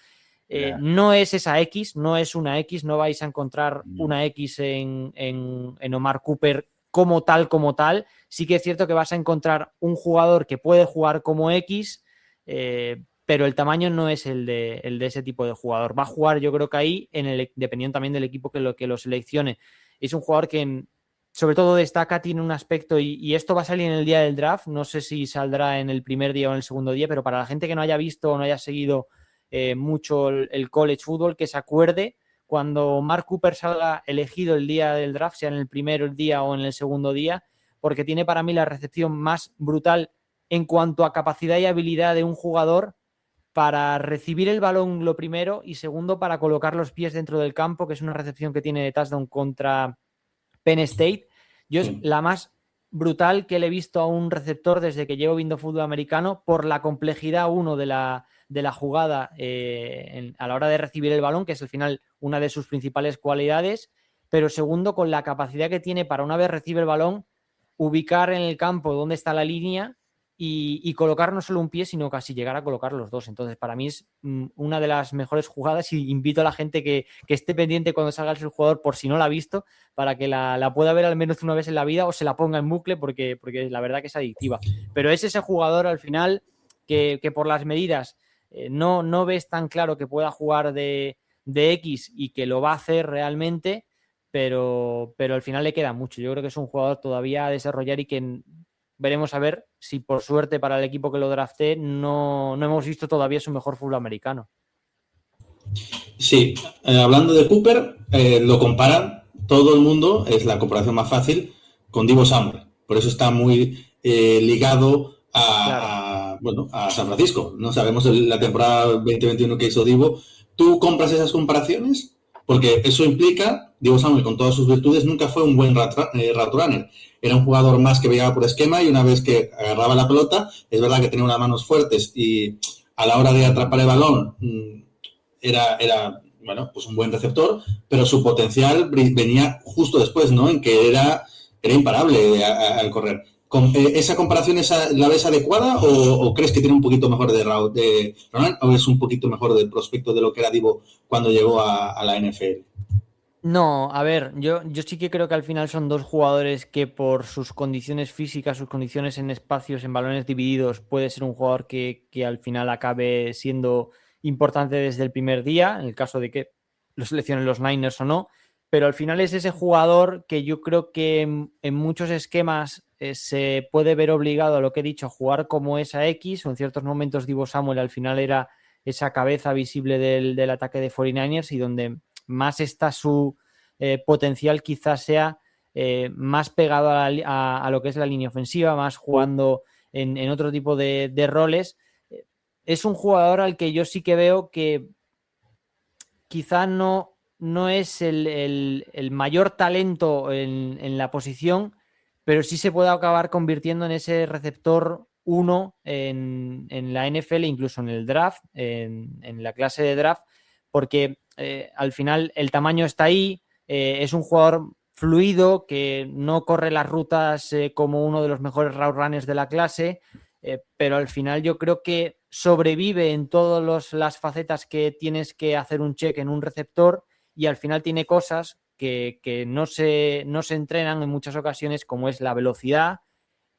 No es esa X, no es una X, no vais a encontrar una X en Omar Cooper como tal. Sí que es cierto que vas a encontrar un jugador que puede jugar como X, pero el tamaño no es el de ese tipo de jugador. Va a jugar, yo creo que ahí, dependiendo también del equipo que lo seleccione. Es un jugador que sobre todo destaca, tiene un aspecto, y esto va a salir en el día del draft, no sé si saldrá en el primer día o en el segundo día, pero para la gente que no haya visto o no haya seguido mucho el college football, que se acuerde cuando Mark Cooper salga elegido el día del draft, sea en el primer día o en el segundo día, porque tiene para mí la recepción más brutal en cuanto a capacidad y habilidad de un jugador para recibir el balón lo primero y segundo para colocar los pies dentro del campo, que es una recepción que tiene de touchdown contra Penn State. Yo es la más brutal que le he visto a un receptor desde que llevo viendo fútbol americano por la complejidad, uno, de la jugada a la hora de recibir el balón, que es al final una de sus principales cualidades, pero segundo, con la capacidad que tiene para, una vez recibe el balón, ubicar en el campo dónde está la línea y colocar no solo un pie, sino casi llegar a colocar los dos. Entonces, para mí es una de las mejores jugadas, y invito a la gente que esté pendiente cuando salga el jugador, por si no la ha visto, para que la pueda ver al menos una vez en la vida o se la ponga en bucle, porque la verdad que es adictiva. Pero es ese jugador al final que por las medidas no ves tan claro que pueda jugar de X y que lo va a hacer realmente, pero al final le queda mucho. Yo creo que es un jugador todavía a desarrollar y que veremos a ver si por suerte para el equipo que lo drafté no hemos visto todavía su mejor fútbol americano. Sí, hablando de Cooper, lo comparan todo el mundo, es la comparación más fácil, con Deebo Samuel. Por eso está muy ligado a San Francisco. No sabemos la temporada 2021 que hizo Deebo. ¿Tú compras esas comparaciones? Porque eso implica, Deebo Samuel, con todas sus virtudes, nunca fue un buen route runner. Era un jugador más que veía por esquema, y una vez que agarraba la pelota, es verdad que tenía unas manos fuertes y a la hora de atrapar el balón era bueno, pues un buen receptor, pero su potencial venía justo después, ¿no? En que era imparable al correr. ¿Esa comparación la ves adecuada o crees que tiene un poquito mejor de Ronald, o es un poquito mejor del prospecto de lo que era Deebo cuando llegó a la NFL? No, a ver, yo sí que creo que al final son dos jugadores que por sus condiciones físicas, sus condiciones en espacios, en balones divididos, puede ser un jugador que al final acabe siendo importante desde el primer día, en el caso de que lo seleccionen los Niners o no, pero al final es ese jugador que yo creo que en muchos esquemas se puede ver obligado, a lo que he dicho, a jugar como esa X, o en ciertos momentos Deebo Samuel al final era esa cabeza visible del ataque de 49ers, y donde más está su potencial quizás sea más pegado a lo que es la línea ofensiva, más jugando en otro tipo de roles. Es un jugador al que yo sí que veo que quizá no es el mayor talento en la posición, pero sí se puede acabar convirtiendo en ese receptor 1 en la NFL, incluso en el draft, en la clase de draft, porque al final el tamaño está ahí, es un jugador fluido que no corre las rutas como uno de los mejores route runners de la clase, pero al final yo creo que sobrevive en todas las facetas que tienes que hacer un check en un receptor, y al final tiene cosas que no se entrenan en muchas ocasiones, como es la velocidad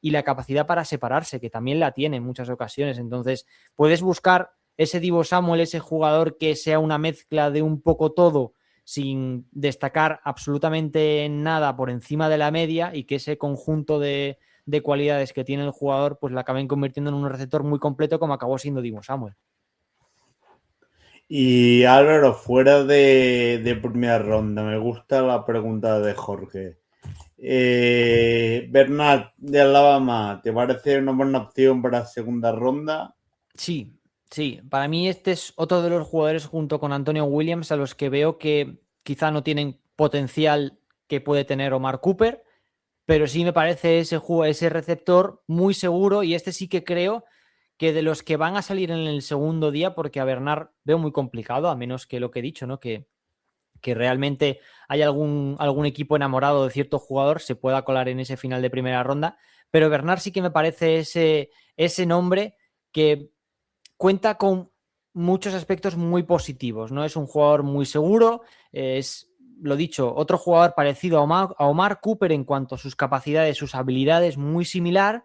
y la capacidad para separarse, que también la tiene en muchas ocasiones. Entonces puedes buscar ese Deebo Samuel, ese jugador que sea una mezcla de un poco todo, sin destacar absolutamente nada por encima de la media, y que ese conjunto de cualidades que tiene el jugador pues la acaben convirtiendo en un receptor muy completo, como acabó siendo Deebo Samuel. Y Álvaro, fuera de primera ronda, me gusta la pregunta de Jorge. Bernard de Alabama, ¿te parece una buena opción para segunda ronda? Sí, para mí este es otro de los jugadores, junto con Antonio Williams, a los que veo que quizá no tienen potencial que puede tener Omar Cooper, pero sí me parece ese receptor muy seguro, y este sí que creo que de los que van a salir en el segundo día, porque a Bernard veo muy complicado, a menos que lo que he dicho, ¿no? Que realmente hay algún equipo enamorado de cierto jugador, se pueda colar en ese final de primera ronda. Pero Bernard sí que me parece ese nombre que cuenta con muchos aspectos muy positivos, ¿no? Es un jugador muy seguro, es, lo dicho, otro jugador parecido a Omar Cooper en cuanto a sus capacidades, sus habilidades, muy similar,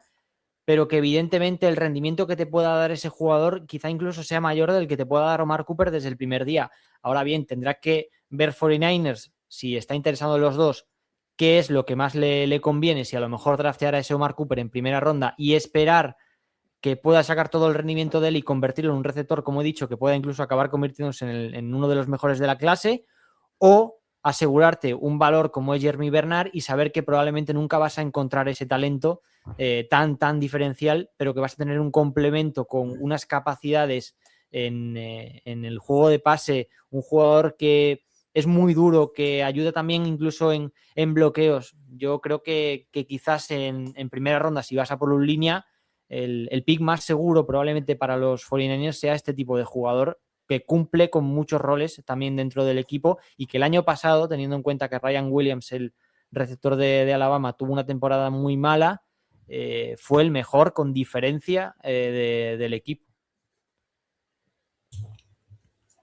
pero que evidentemente el rendimiento que te pueda dar ese jugador quizá incluso sea mayor del que te pueda dar Omar Cooper desde el primer día. Ahora bien, tendrá que ver 49ers, si está interesado en los dos, qué es lo que más le conviene, si a lo mejor draftear a ese Omar Cooper en primera ronda y esperar que pueda sacar todo el rendimiento de él y convertirlo en un receptor, como he dicho, que pueda incluso acabar convirtiéndose en uno de los mejores de la clase, o asegurarte un valor como es Jeremy Bernard y saber que probablemente nunca vas a encontrar ese talento tan diferencial, pero que vas a tener un complemento con unas capacidades en el juego de pase, un jugador que es muy duro, que ayuda también incluso en bloqueos. Yo creo que quizás en primera ronda, si vas a por un línea, el pick más seguro probablemente para los 49ers sea este tipo de jugador que cumple con muchos roles también dentro del equipo y que el año pasado, teniendo en cuenta que Ryan Williams, el receptor de Alabama, tuvo una temporada muy mala, fue el mejor con diferencia del equipo.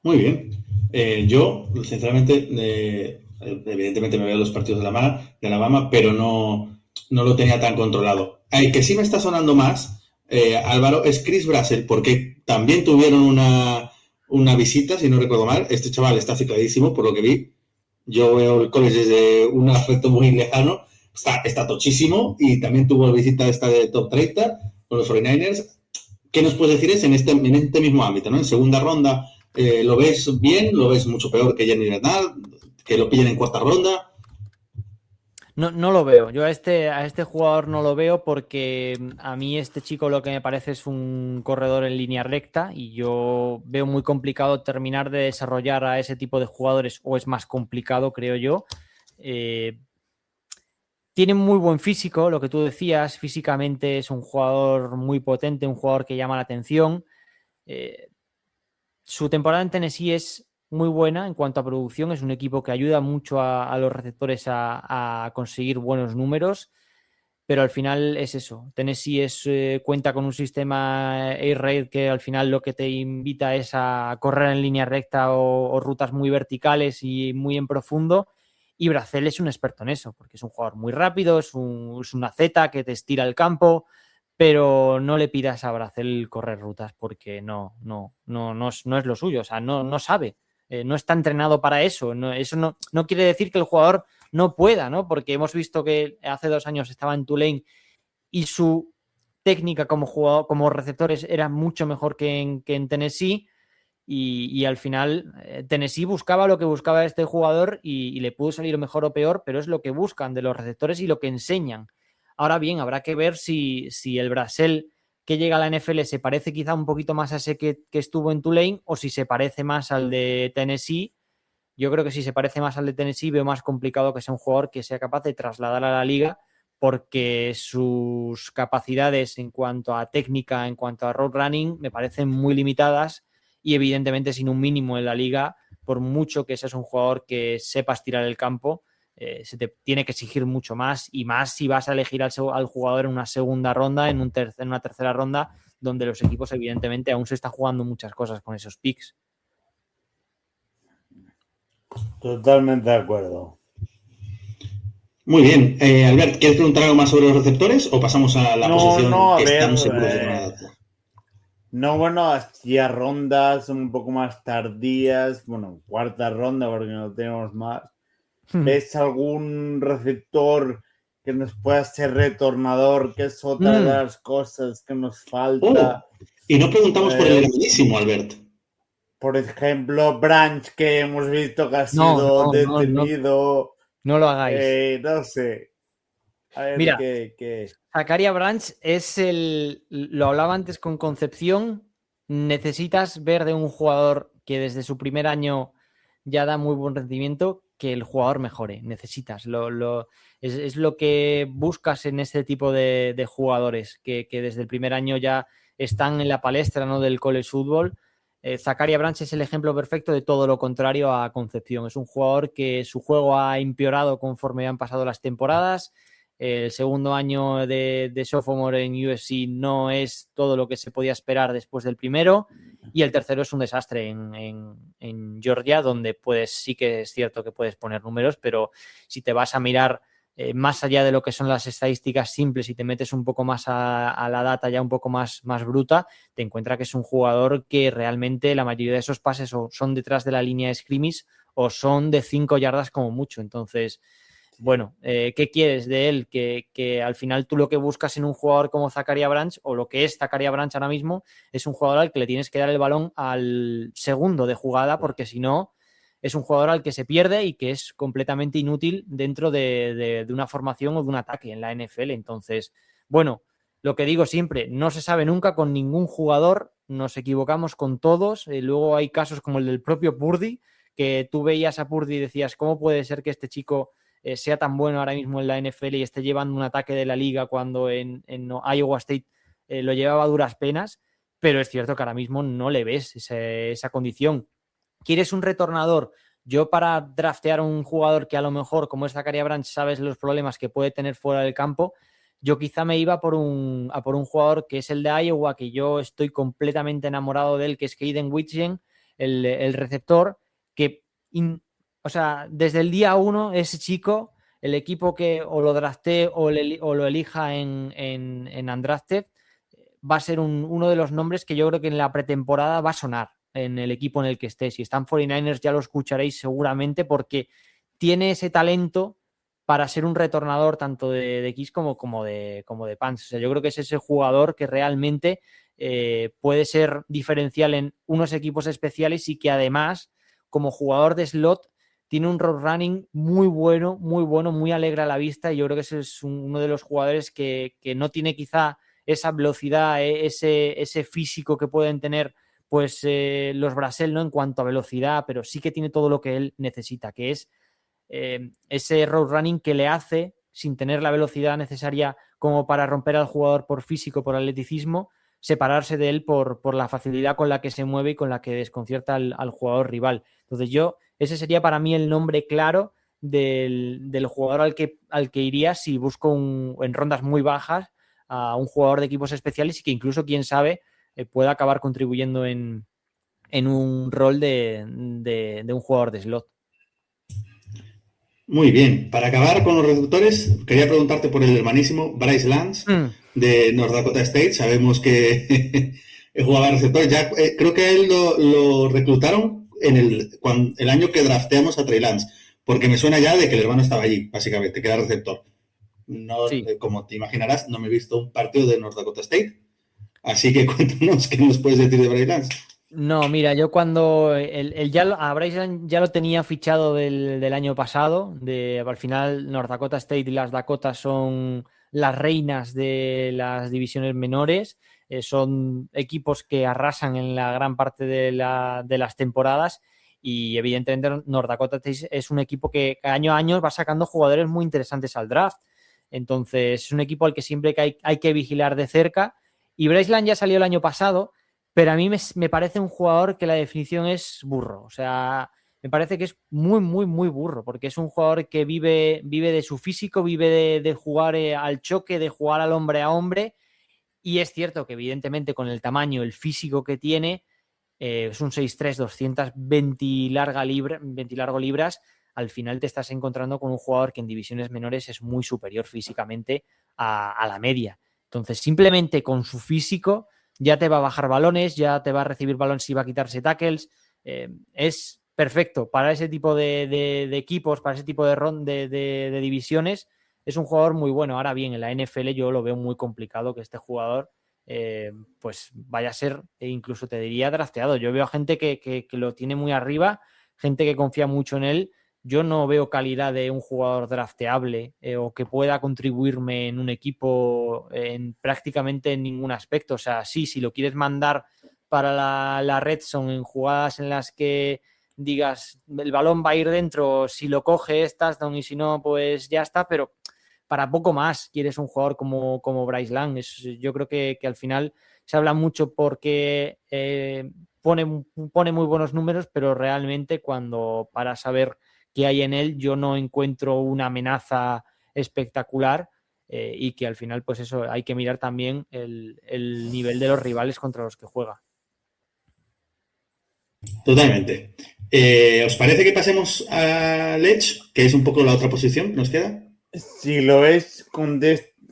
Muy bien. Yo, sinceramente, evidentemente me veo los partidos de Alabama, pero no lo tenía tan controlado. El que sí me está sonando más, Álvaro, es Chris Brassel, porque también tuvieron una visita, si no recuerdo mal. Este chaval está cicladísimo, por lo que vi. Yo veo el college desde un aspecto muy lejano. Está tochísimo y también tuvo visita esta de top 30 con los 49ers. ¿Qué nos puedes decir en este mismo ámbito, ¿no? En segunda ronda, ¿lo ves bien? ¿Lo ves mucho peor que Jeremy Bernard? ¿Que lo pillen en cuarta ronda? No lo veo. Yo a este jugador no lo veo porque a mí este chico lo que me parece es un corredor en línea recta y yo veo muy complicado terminar de desarrollar a ese tipo de jugadores, o es más complicado, creo yo. Tiene muy buen físico, lo que tú decías, físicamente es un jugador muy potente, un jugador que llama la atención. Su temporada en Tennessee es muy buena en cuanto a producción, es un equipo que ayuda mucho a los receptores a conseguir buenos números, pero al final es eso. Tennessee cuenta con un sistema Air Raid que al final lo que te invita es a correr en línea recta o rutas muy verticales y muy en profundo, y Brassel es un experto en eso, porque es un jugador muy rápido, es una Z que te estira el campo, pero no le pidas a Brassel correr rutas porque no es lo suyo, o sea, no sabe. No está entrenado para eso. Eso no quiere decir que el jugador no pueda, ¿no? Porque hemos visto que hace 2 años estaba en Tulane y su técnica como jugador, como receptores, era mucho mejor que en Tennessee. Y al final Tennessee buscaba lo que buscaba este jugador y le pudo salir mejor o peor, pero es lo que buscan de los receptores y lo que enseñan. Ahora bien, habrá que ver si el Brassel que llega a la NFL se parece quizá un poquito más a ese que estuvo en Tulane o si se parece más al de Tennessee. Yo creo que si se parece más al de Tennessee veo más complicado que sea un jugador que sea capaz de trasladar a la liga, porque sus capacidades en cuanto a técnica, en cuanto a road running, me parecen muy limitadas y evidentemente sin un mínimo en la liga, por mucho que seas un jugador que sepas tirar el campo, se te tiene que exigir mucho más, y más si vas a elegir al jugador en una segunda ronda, en una tercera ronda, donde los equipos evidentemente aún se está jugando muchas cosas con esos picks. Totalmente de acuerdo. Muy bien. Albert, ¿quieres preguntar algo más sobre los receptores o pasamos a la posición que estamos seguros de que van a dar? No, bueno, hacía rondas un poco más tardías, bueno, cuarta ronda porque no tenemos más. ¿Ves algún receptor que nos pueda ser retornador, que es otra de las cosas que nos falta? Y no preguntamos por el grandísimo, Albert. Por ejemplo, Branch, que hemos visto que ha sido detenido. No lo hagáis. No sé. A ver, mira, ¿qué? Zachariah Branch es lo hablaba antes con Concepción, necesitas ver de un jugador que desde su primer año ya da muy buen rendimiento, que el jugador mejore. Necesitas, es lo que buscas en este tipo de jugadores, que desde el primer año ya están en la palestra, ¿no?, del college football. Zakaria Branch es el ejemplo perfecto de todo lo contrario a Concepción. Es un jugador que su juego ha empeorado conforme han pasado las temporadas. El segundo año de sophomore en USC no es todo lo que se podía esperar después del primero. Y el tercero es un desastre en Georgia, donde sí que es cierto que puedes poner números, pero si te vas a mirar más allá de lo que son las estadísticas simples y te metes un poco más a la data ya un poco más bruta, te encuentras que es un jugador que realmente la mayoría de esos pases o son detrás de la línea de scrimmage o son de 5 yardas como mucho. Entonces, bueno, ¿qué quieres de él? Que al final tú lo que buscas en un jugador como Zakaria Branch, o lo que es Zakaria Branch ahora mismo, es un jugador al que le tienes que dar el balón al segundo de jugada, porque si no, es un jugador al que se pierde y que es completamente inútil dentro de una formación o de un ataque en la NFL. Entonces, bueno, lo que digo siempre, no se sabe nunca con ningún jugador, nos equivocamos con todos. Luego hay casos como el del propio Purdy, que tú veías a Purdy y decías, ¿cómo puede ser que este chico sea tan bueno ahora mismo en la NFL y esté llevando un ataque de la liga cuando en Iowa State lo llevaba a duras penas? Pero es cierto que ahora mismo no le ves esa condición. ¿Quieres un retornador? Yo para draftear a un jugador que a lo mejor, como es Zakaria Branch, sabes los problemas que puede tener fuera del campo, yo quizá me iba por un jugador que es el de Iowa, que yo estoy completamente enamorado de él, que es Caden Whitgen, el receptor, que o sea, desde el día 1, ese chico, el equipo que o lo draftee o lo elija en Undrafted, va a ser uno de los nombres que yo creo que en la pretemporada va a sonar en el equipo en el que esté. Si están 49ers ya lo escucharéis seguramente, porque tiene ese talento para ser un retornador tanto de X como de Pants. O sea, yo creo que es ese jugador que realmente puede ser diferencial en unos equipos especiales y que además, como jugador de slot, tiene un road running muy bueno, muy alegre a la vista, y yo creo que ese es uno de los jugadores que no tiene quizá esa velocidad, ese físico que pueden tener pues los Brasil, ¿no?, en cuanto a velocidad, pero sí que tiene todo lo que él necesita, que es ese road running que le hace, sin tener la velocidad necesaria como para romper al jugador por físico, por atleticismo, separarse de él por la facilidad con la que se mueve y con la que desconcierta al jugador rival. Entonces ese sería para mí el nombre claro del jugador al que iría si busco en rondas muy bajas a un jugador de equipos especiales y que incluso, quién sabe, pueda acabar contribuyendo en un rol de un jugador de slot. Muy bien. Para acabar con los receptores, quería preguntarte por el hermanísimo Bryce Lance de North Dakota State. Sabemos que jugaba receptor. Ya, creo que a él lo reclutaron el año que drafteamos a Trey Lance, porque me suena ya de que el hermano estaba allí, básicamente, que era receptor. No, sí. Como te imaginarás, no me he visto un partido de North Dakota State. Así que cuéntanos qué nos puedes decir de Bryce Lance. No, mira, yo cuando a Bryce ya lo tenía fichado del año pasado, al final North Dakota State y las Dakotas son las reinas de las divisiones menores, son equipos que arrasan en la gran parte de las temporadas, y evidentemente North Dakota State es un equipo que año a año va sacando jugadores muy interesantes al draft. Entonces es un equipo al que siempre hay que vigilar de cerca, y Bryce Lance ya salió el año pasado, pero a mí me parece un jugador que la definición es burro. O sea, me parece que es muy, muy, muy burro, porque es un jugador que vive de su físico, vive de jugar al choque, de jugar al hombre a hombre, y es cierto que evidentemente con el tamaño, el físico que tiene, es un 6'3", 220 largo libras, al final te estás encontrando con un jugador que en divisiones menores es muy superior físicamente a la media. Entonces, simplemente con su físico ya te va a bajar balones, ya te va a recibir balones y va a quitarse tackles. Es perfecto para ese tipo de equipos, para ese tipo de divisiones. Es un jugador muy bueno. Ahora bien, en la NFL yo lo veo muy complicado que este jugador pues vaya a ser, incluso te diría, drafteado. Yo veo a gente que lo tiene muy arriba, gente que confía mucho en él. Yo no veo calidad de un jugador drafteable o que pueda contribuirme en un equipo prácticamente en ningún aspecto. O sea, sí, si lo quieres mandar para la red zone en jugadas en las que digas el balón va a ir dentro, si lo coge es touchdown y si no, pues ya está, pero para poco más quieres un jugador como Bryce Lance. Yo creo que al final se habla mucho porque pone muy buenos números, pero realmente para saber qué hay en él, yo no encuentro una amenaza espectacular y que al final, pues eso, hay que mirar también el nivel de los rivales contra los que juega. Totalmente. ¿Os parece que pasemos a Ledge, que es un poco la otra posición que nos queda? Si lo ves,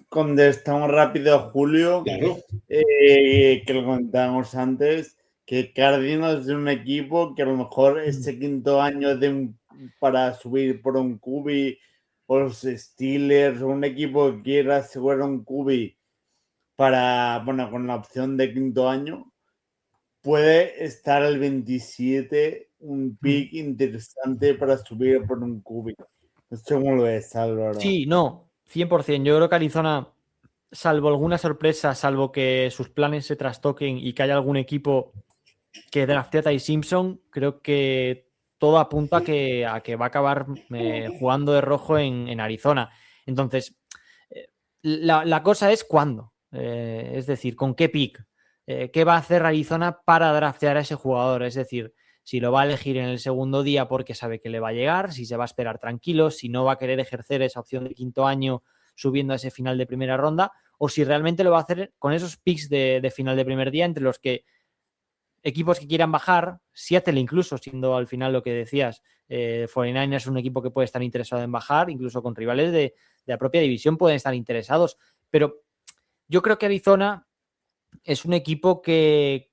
contestamos rápido a Julio, Claro. que lo comentábamos antes, que Cardinals es un equipo que a lo mejor este quinto año para subir por un QB, o los Steelers, o un equipo que quiera asegurar un QB con la opción de quinto año, puede estar al 27, un pick interesante para subir por un QB. No sé cómo lo ves, Álvaro. Sí, no, 100%. Yo creo que Arizona, salvo alguna sorpresa, salvo que sus planes se trastoquen y que haya algún equipo que draftea a Ty Simpson, creo que todo apunta a que va a acabar jugando de rojo en Arizona. Entonces, la cosa es cuándo. Es decir, con qué pick. ¿Qué va a hacer Arizona para draftear a ese jugador? Es decir, si lo va a elegir en el segundo día porque sabe que le va a llegar, si se va a esperar tranquilo, si no va a querer ejercer esa opción de quinto año subiendo a ese final de primera ronda, o si realmente lo va a hacer con esos picks de final de primer día, entre los que equipos que quieran bajar, Seattle incluso, siendo al final lo que decías, 49ers es un equipo que puede estar interesado en bajar, incluso con rivales de la propia división pueden estar interesados, pero yo creo que Arizona es un equipo que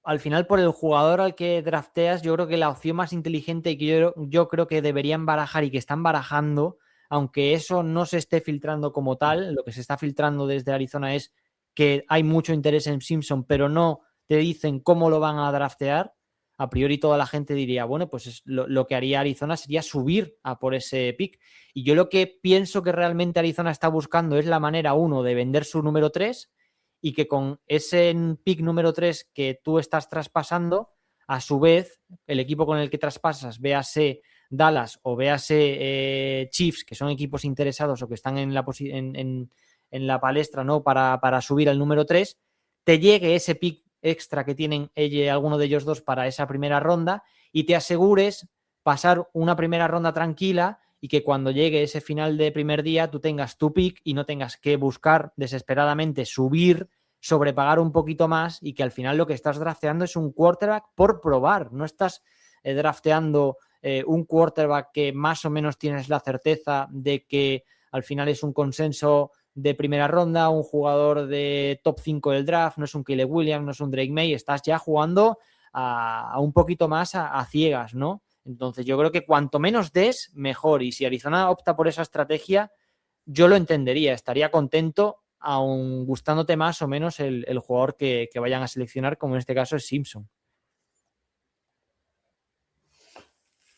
al final, por el jugador al que drafteas, yo creo que la opción más inteligente y que yo creo que deberían barajar y que están barajando, aunque eso no se esté filtrando como tal, lo que se está filtrando desde Arizona es que hay mucho interés en Simpson, pero no te dicen cómo lo van a draftear. A priori toda la gente diría, bueno, pues lo que haría Arizona sería subir a por ese pick. Y yo lo que pienso que realmente Arizona está buscando es la manera, uno, de vender su número 3, y que con ese pick número 3 que tú estás traspasando, a su vez, el equipo con el que traspasas, véase Dallas o véase Chiefs, que son equipos interesados o que están en la palestra, ¿no?, para subir al número 3, te llegue ese pick extra que tienen alguno de ellos dos para esa primera ronda y te asegures pasar una primera ronda tranquila y que cuando llegue ese final de primer día tú tengas tu pick y no tengas que buscar desesperadamente subir, sobrepagar un poquito más y que al final lo que estás drafteando es un quarterback por probar. No estás drafteando un quarterback que más o menos tienes la certeza de que al final es un consenso de primera ronda, un jugador de top 5 del draft, no es un Caleb Williams, no es un Drake May, estás ya jugando a un poquito más a ciegas, ¿no? Entonces yo creo que cuanto menos des, mejor. Y si Arizona opta por esa estrategia, yo lo entendería, estaría contento, aun gustándote más o menos el jugador que vayan a seleccionar, como en este caso es Simpson.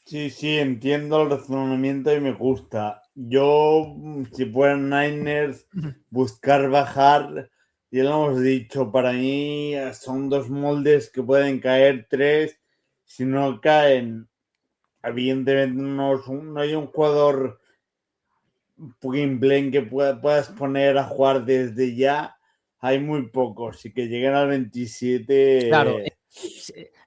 Sí, entiendo el razonamiento y me gusta. Yo, si fueran Niners, buscar bajar, ya lo hemos dicho, para mí son dos moldes que pueden caer, tres. Si no caen, evidentemente no hay un jugador plug play que puedas poner a jugar desde ya. Hay muy pocos, y que lleguen al 27. Claro,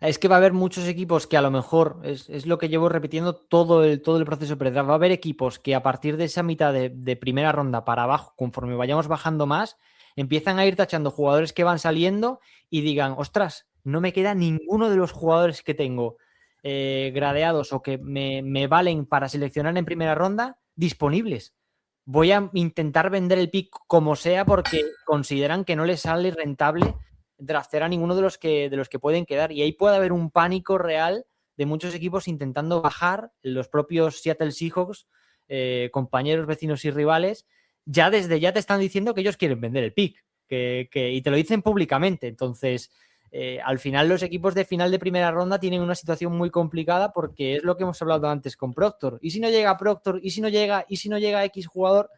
es que va a haber muchos equipos que a lo mejor, es lo que llevo repitiendo todo el proceso pre-draft, va a haber equipos que a partir de esa mitad de primera ronda para abajo, conforme vayamos bajando más, empiezan a ir tachando jugadores que van saliendo y digan, ostras, no me queda ninguno de los jugadores que tengo gradeados o que me valen para seleccionar en primera ronda disponibles. Voy a intentar vender el pick como sea porque consideran que no les sale rentable draftear a ninguno de los que pueden quedar. Y ahí puede haber un pánico real de muchos equipos intentando bajar, los propios Seattle Seahawks, compañeros, vecinos y rivales, desde ya te están diciendo que ellos quieren vender el pick y te lo dicen públicamente. Entonces, al final los equipos de final de primera ronda tienen una situación muy complicada porque es lo que hemos hablado antes con Proctor. ¿Y si no llega Proctor? ¿Y si no llega X jugador?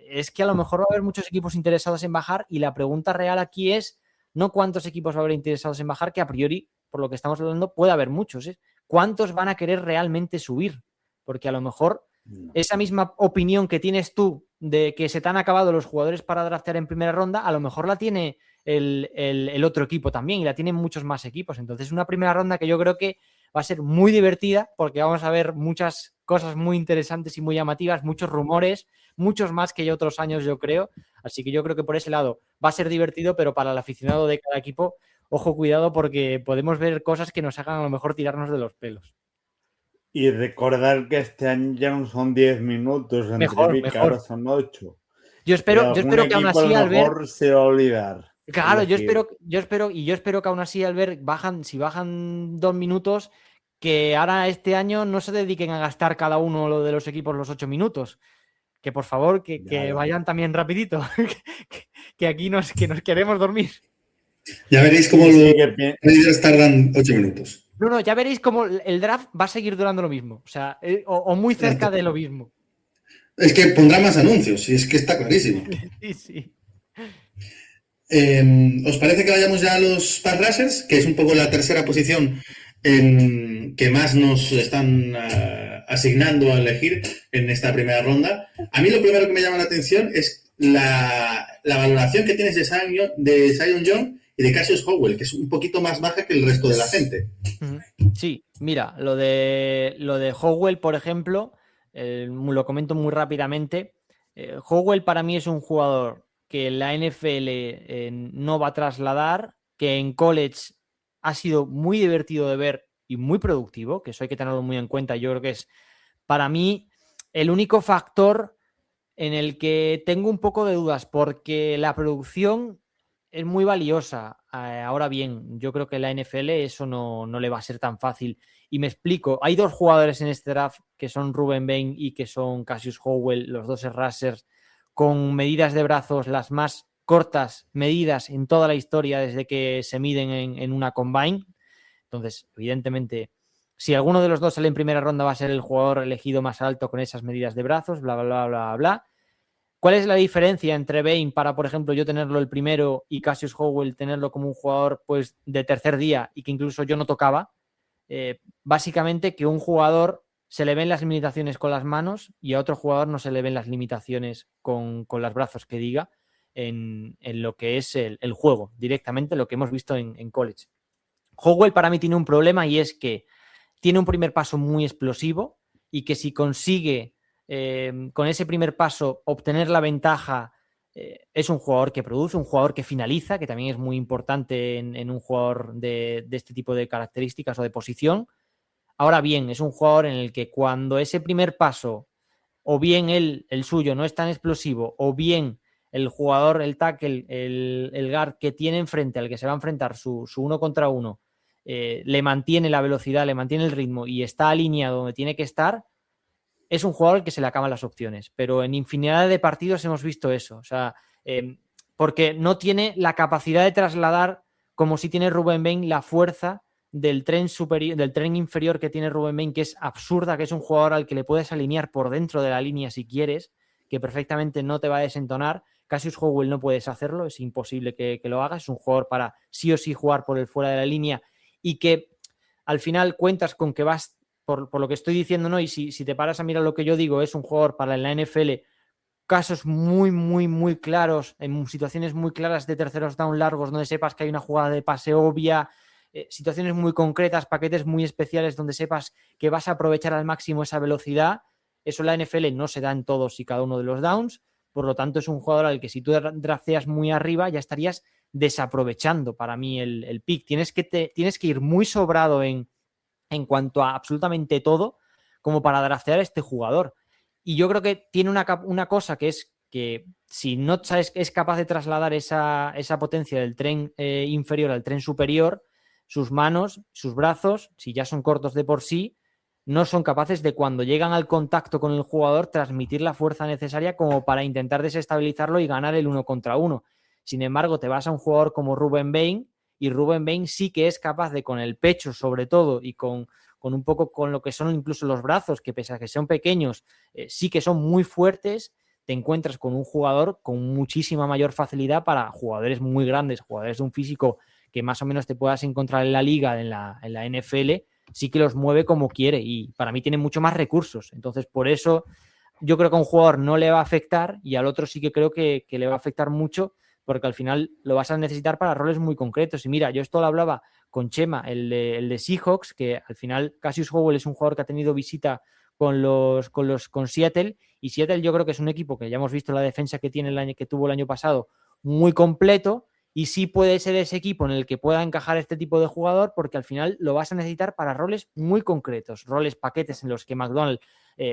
Es que a lo mejor va a haber muchos equipos interesados en bajar y la pregunta real aquí es no cuántos equipos va a haber interesados en bajar, que a priori, por lo que estamos hablando, puede haber muchos. ¿Cuántos van a querer realmente subir? Porque a lo mejor esa misma opinión que tienes tú de que se te han acabado los jugadores para draftear en primera ronda, a lo mejor la tiene el otro equipo también, y la tienen muchos más equipos. Entonces, una primera ronda que yo creo que va a ser muy divertida, porque vamos a ver muchas cosas muy interesantes y muy llamativas, muchos rumores, muchos más que otros años, yo creo. Así que yo creo que por ese lado va a ser divertido, pero para el aficionado de cada equipo, ojo, cuidado, porque podemos ver cosas que nos hagan a lo mejor tirarnos de los pelos. Y recordar que este año ya no son 10 minutos entre Mejor. ahora son 8. Yo espero que aún así, a lo mejor se va a olvidar. Claro, yo espero que aún así, Albert, si bajan 2 minutos, que ahora este año no se dediquen a gastar cada uno lo de los equipos los 8 minutos. Que por favor, que vayan también rapidito. que aquí nos queremos dormir. Ya veréis cómo los medios tardan 8 minutos. No, ya veréis cómo el draft va a seguir durando lo mismo. O sea, o muy cerca de lo mismo. Es que pondrá más anuncios, y es que está clarísimo. Sí. ¿Os parece que vayamos ya a los pass rushers? Que es un poco la tercera posición que más nos están asignando a elegir en esta primera ronda. A mí lo primero que me llama la atención es la valoración que tienes de Zion Young y de Cassius Howell, que es un poquito más baja que el resto de la gente. Sí, mira, lo de Howell, por ejemplo, lo comento muy rápidamente. Howell para mí es un jugador que la NFL no va a trasladar, que en college ha sido muy divertido de ver y muy productivo, que eso hay que tenerlo muy en cuenta. Yo creo que es, para mí, el único factor en el que tengo un poco de dudas, porque la producción es muy valiosa. Ahora bien, yo creo que la NFL eso no le va a ser tan fácil. Y me explico. Hay 2 jugadores en este draft que son Rueben Bain y que son Cassius Howell, los 2 rushers, con medidas de brazos las más cortas medidas en toda la historia desde que se miden en una combine. Entonces, evidentemente, si alguno de los 2 sale en primera ronda va a ser el jugador elegido más alto con esas medidas de brazos, bla, bla, bla, bla, bla. ¿Cuál es la diferencia entre Bain para, por ejemplo, yo tenerlo el primero y Cassius Howell tenerlo como un jugador pues de tercer día y que incluso yo no tocaba? Básicamente que un jugador se le ven las limitaciones con las manos y a otro jugador no se le ven las limitaciones con los brazos, que diga, en lo que es el juego, directamente lo que hemos visto en college. Howell para mí tiene un problema, y es que tiene un primer paso muy explosivo y que si consigue con ese primer paso obtener la ventaja, es un jugador que produce, un jugador que finaliza, que también es muy importante en un jugador de este tipo de características o de posición. Ahora bien, es un jugador en el que cuando ese primer paso, o bien el suyo no es tan explosivo, o bien el jugador, el tackle, el guard que tiene enfrente, al que se va a enfrentar su 1 contra 1, le mantiene la velocidad, le mantiene el ritmo y está alineado donde tiene que estar, es un jugador que se le acaban las opciones. Pero en infinidad de partidos hemos visto eso. O sea, porque no tiene la capacidad de trasladar, como si tiene Rueben Bain, la fuerza del tren superior, del tren inferior que tiene Rueben Bain, que es absurda, que es un jugador al que le puedes alinear por dentro de la línea si quieres, que perfectamente no te va a desentonar. Cassius Howell no puedes hacerlo, es imposible que lo hagas. Es un jugador para sí o sí jugar por el fuera de la línea, y que al final cuentas con que vas, por lo que estoy diciendo, ¿no? Y si te paras a mirar lo que yo digo, es un jugador para la NFL, casos muy, muy, muy claros, en situaciones muy claras de terceros down largos, donde sepas que hay una jugada de pase obvia, situaciones muy concretas, paquetes muy especiales donde sepas que vas a aprovechar al máximo esa velocidad. Eso en la NFL no se da en todos y cada uno de los downs. Por lo tanto, es un jugador al que si tú drafteas muy arriba ya estarías desaprovechando para mí el pick. Tienes que ir muy sobrado en cuanto a absolutamente todo como para draftear a este jugador. Y yo creo que tiene una cosa, que es que si no es capaz de trasladar esa potencia del tren inferior al tren superior, sus manos, sus brazos, si ya son cortos de por sí, no son capaces de, cuando llegan al contacto con el jugador, transmitir la fuerza necesaria como para intentar desestabilizarlo y ganar el 1 contra 1. Sin embargo, te vas a un jugador como Rueben Bain, y Rueben Bain sí que es capaz de, con el pecho sobre todo, y con un poco con lo que son incluso los brazos, que pese a que son pequeños, sí que son muy fuertes. Te encuentras con un jugador con muchísima mayor facilidad para jugadores muy grandes, jugadores de un físico que más o menos te puedas encontrar en la liga, en la NFL, sí que los mueve como quiere, y para mí tiene mucho más recursos. Entonces, por eso yo creo que a un jugador no le va a afectar, y al otro sí que creo que le va a afectar mucho, porque al final lo vas a necesitar para roles muy concretos. Y mira, yo esto lo hablaba con Chema, el de Seahawks, que al final Cassius Howell es un jugador que ha tenido visita con Seattle, y Seattle yo creo que es un equipo que ya hemos visto la defensa que tiene que tuvo el año pasado, muy completo, y sí puede ser ese equipo en el que pueda encajar este tipo de jugador, porque al final lo vas a necesitar para roles muy concretos, roles paquetes en los que McDonald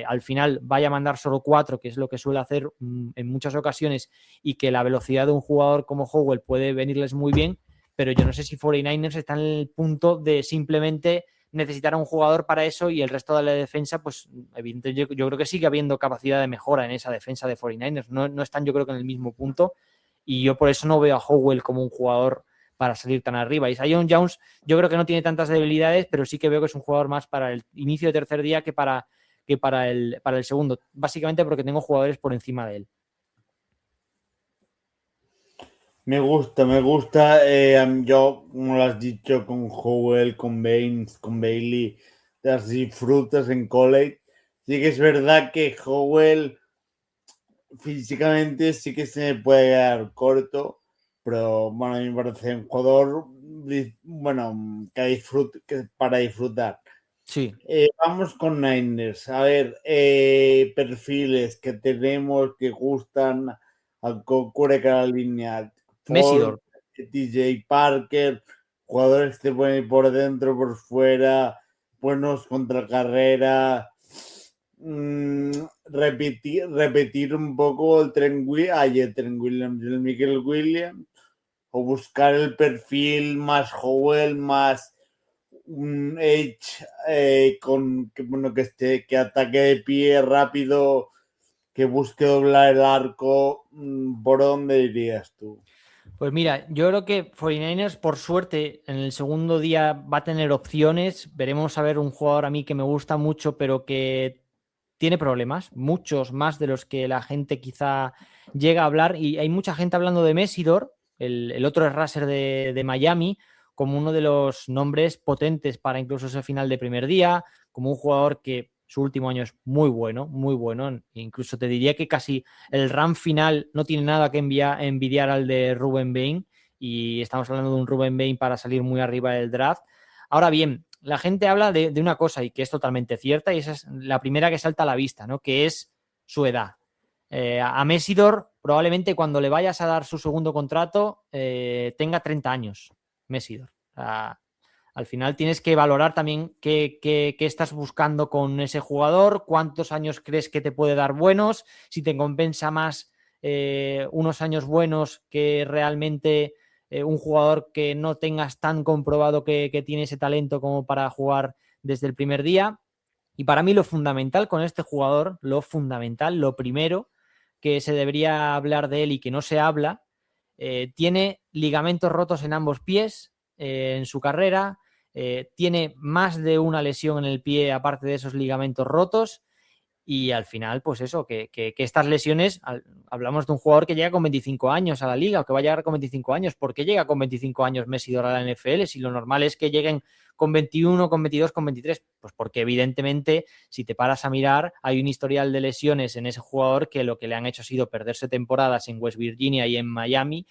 al final vaya a mandar solo 4, que es lo que suele hacer en muchas ocasiones, y que la velocidad de un jugador como Howell puede venirles muy bien, pero yo no sé si 49ers está en el punto de simplemente necesitar a un jugador para eso, y el resto de la defensa, pues evidentemente yo creo que sigue habiendo capacidad de mejora en esa defensa de 49ers, no están yo creo que en el mismo punto, y yo por eso no veo a Howell como un jugador para salir tan arriba. Y Zion Jones yo creo que no tiene tantas debilidades, pero sí que veo que es un jugador más para el inicio de tercer día que para el segundo, básicamente porque tengo jugadores por encima de él. Me gusta. Yo, como lo has dicho, con Howell, con Baines, con Bailey, las disfrutas en college. Sí que es verdad que Howell físicamente sí que se me puede quedar corto, pero bueno, a mí me parece un jugador bueno, que para disfrutar. Sí. Vamos con Niners. A ver, perfiles que tenemos que gustan a Kokure Carolina. Messidor. TJ Parker, jugadores que pueden ir por dentro, por fuera, buenos contra carrera. Repetir un poco el Trent Williams y el Miguel Williams, o buscar el perfil más Howell, más un Edge que ataque de pie rápido, que busque doblar el arco. ¿Por dónde dirías tú? Pues mira, yo creo que 49ers, por suerte, en el segundo día va a tener opciones. Veremos a ver un jugador a mí que me gusta mucho, pero que tiene problemas, muchos más de los que la gente quizá llega a hablar. Y hay mucha gente hablando de Messidor, el otro raser de Miami, como uno de los nombres potentes para incluso ese final de primer día, como un jugador que su último año es muy bueno, muy bueno. Incluso te diría que casi el run final no tiene nada que envidiar al de Ruben Bain, y estamos hablando de un Ruben Bain para salir muy arriba del draft. Ahora bien, la gente habla de una cosa, y que es totalmente cierta, y esa es la primera que salta a la vista, ¿no? Que es su edad. A Messidor, probablemente cuando le vayas a dar su segundo contrato, tenga 30 años, Messidor. Al final tienes que valorar también qué estás buscando con ese jugador, cuántos años crees que te puede dar buenos, si te compensa más unos años buenos que realmente un jugador que no tengas tan comprobado que tiene ese talento como para jugar desde el primer día. Y para mí lo fundamental con este jugador, lo primero que se debería hablar de él y que no se habla, tiene ligamentos rotos en ambos pies en su carrera, tiene más de una lesión en el pie aparte de esos ligamentos rotos, y al final, pues eso, que estas lesiones, hablamos de un jugador que llega con 25 años a la liga, o que va a llegar con 25 años. ¿Por qué llega con 25 años Messi a la NFL? Si lo normal es que lleguen con 21, con 22, con 23. Pues porque evidentemente, si te paras a mirar, hay un historial de lesiones en ese jugador que lo que le han hecho ha sido perderse temporadas en West Virginia y en Miami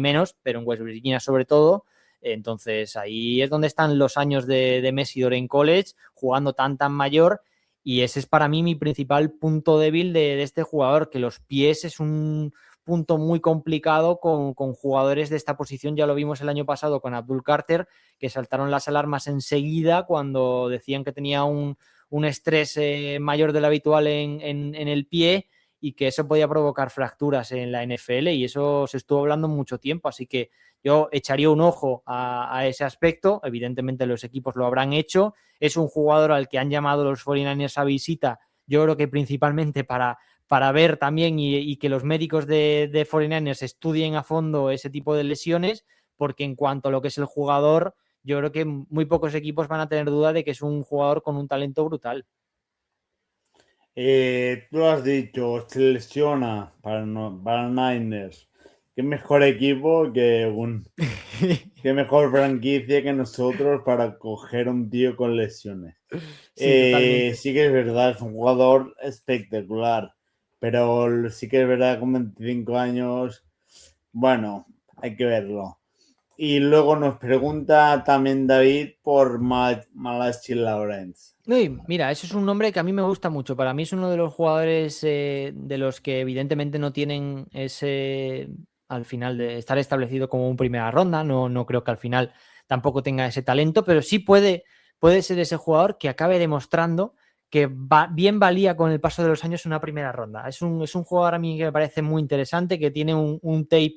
menos, pero en West Virginia sobre todo. Entonces ahí es donde están los años de Messidor en college, jugando tan mayor, y ese es para mí mi principal punto débil de este jugador, que los pies es un punto muy complicado con jugadores de esta posición. Ya lo vimos el año pasado con Abdul Carter, que saltaron las alarmas enseguida cuando decían que tenía un estrés mayor de lo habitual en el pie, y que eso podía provocar fracturas en la NFL, y eso se estuvo hablando mucho tiempo, así que yo echaría un ojo a ese aspecto. Evidentemente los equipos lo habrán hecho. Es un jugador al que han llamado los 49ers a visita, yo creo que principalmente para ver también y que los médicos de 49ers estudien a fondo ese tipo de lesiones, porque en cuanto a lo que es el jugador, yo creo que muy pocos equipos van a tener duda de que es un jugador con un talento brutal. Tú has dicho, se lesiona para Niners. Qué mejor equipo qué mejor franquicia que nosotros para coger un tío con lesiones. Sí, sí que es verdad, es un jugador espectacular, pero sí que es verdad, con 25 años, Bueno, hay que verlo. Y luego nos pregunta también David por Malachi Lawrence. Uy, mira, eso es un nombre que a mí me gusta mucho. Para mí es uno de los jugadores de los que evidentemente no tienen ese, al final, de estar establecido como un primera ronda. No creo que al final tampoco tenga ese talento, pero sí puede ser ese jugador que acabe demostrando que bien valía con el paso de los años una primera ronda. Es un jugador a mí que me parece muy interesante, que tiene un tape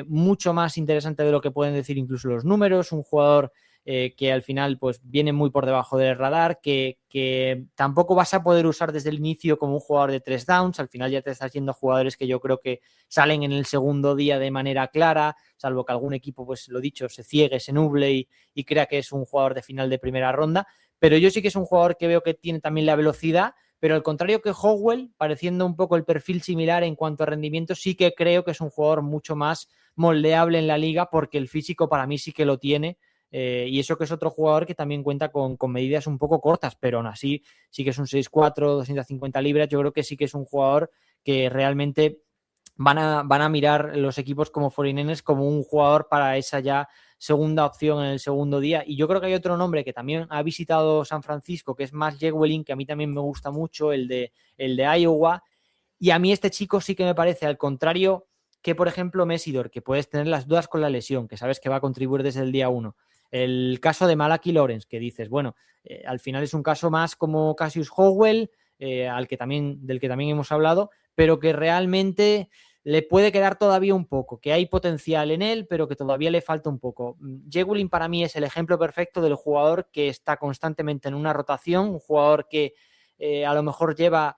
mucho más interesante de lo que pueden decir incluso los números, un jugador que al final pues viene muy por debajo del radar, que tampoco vas a poder usar desde el inicio como un jugador de 3 downs, al final ya te estás yendo a jugadores que yo creo que salen en el segundo día de manera clara, salvo que algún equipo, pues lo dicho, se ciegue, se nuble y crea que es un jugador de final de primera ronda, pero yo sí que es un jugador que veo que tiene también la velocidad, pero al contrario que Howell, pareciendo un poco el perfil similar en cuanto a rendimiento, sí que creo que es un jugador mucho más moldeable en la liga porque el físico para mí sí que lo tiene. Y eso que es otro jugador que también cuenta con medidas un poco cortas, pero aún así sí que es un 6'4", 250 libras. Yo creo que sí que es un jugador que realmente van a mirar los equipos como 49ers como un jugador para esa ya segunda opción en el segundo día. Y yo creo que hay otro nombre que también ha visitado San Francisco, que es Max Jewelin, que a mí también me gusta mucho, el de Iowa. Y a mí este chico sí que me parece, al contrario que, por ejemplo, Messidor, que puedes tener las dudas con la lesión, que sabes que va a contribuir desde el día 1. El caso de Malachi Lawrence, que dices, bueno, al final es un caso más como Cassius Howell, del que también hemos hablado, pero que realmente le puede quedar todavía un poco, que hay potencial en él, pero que todavía le falta un poco. Jewelin para mí es el ejemplo perfecto del jugador que está constantemente en una rotación, un jugador que a lo mejor lleva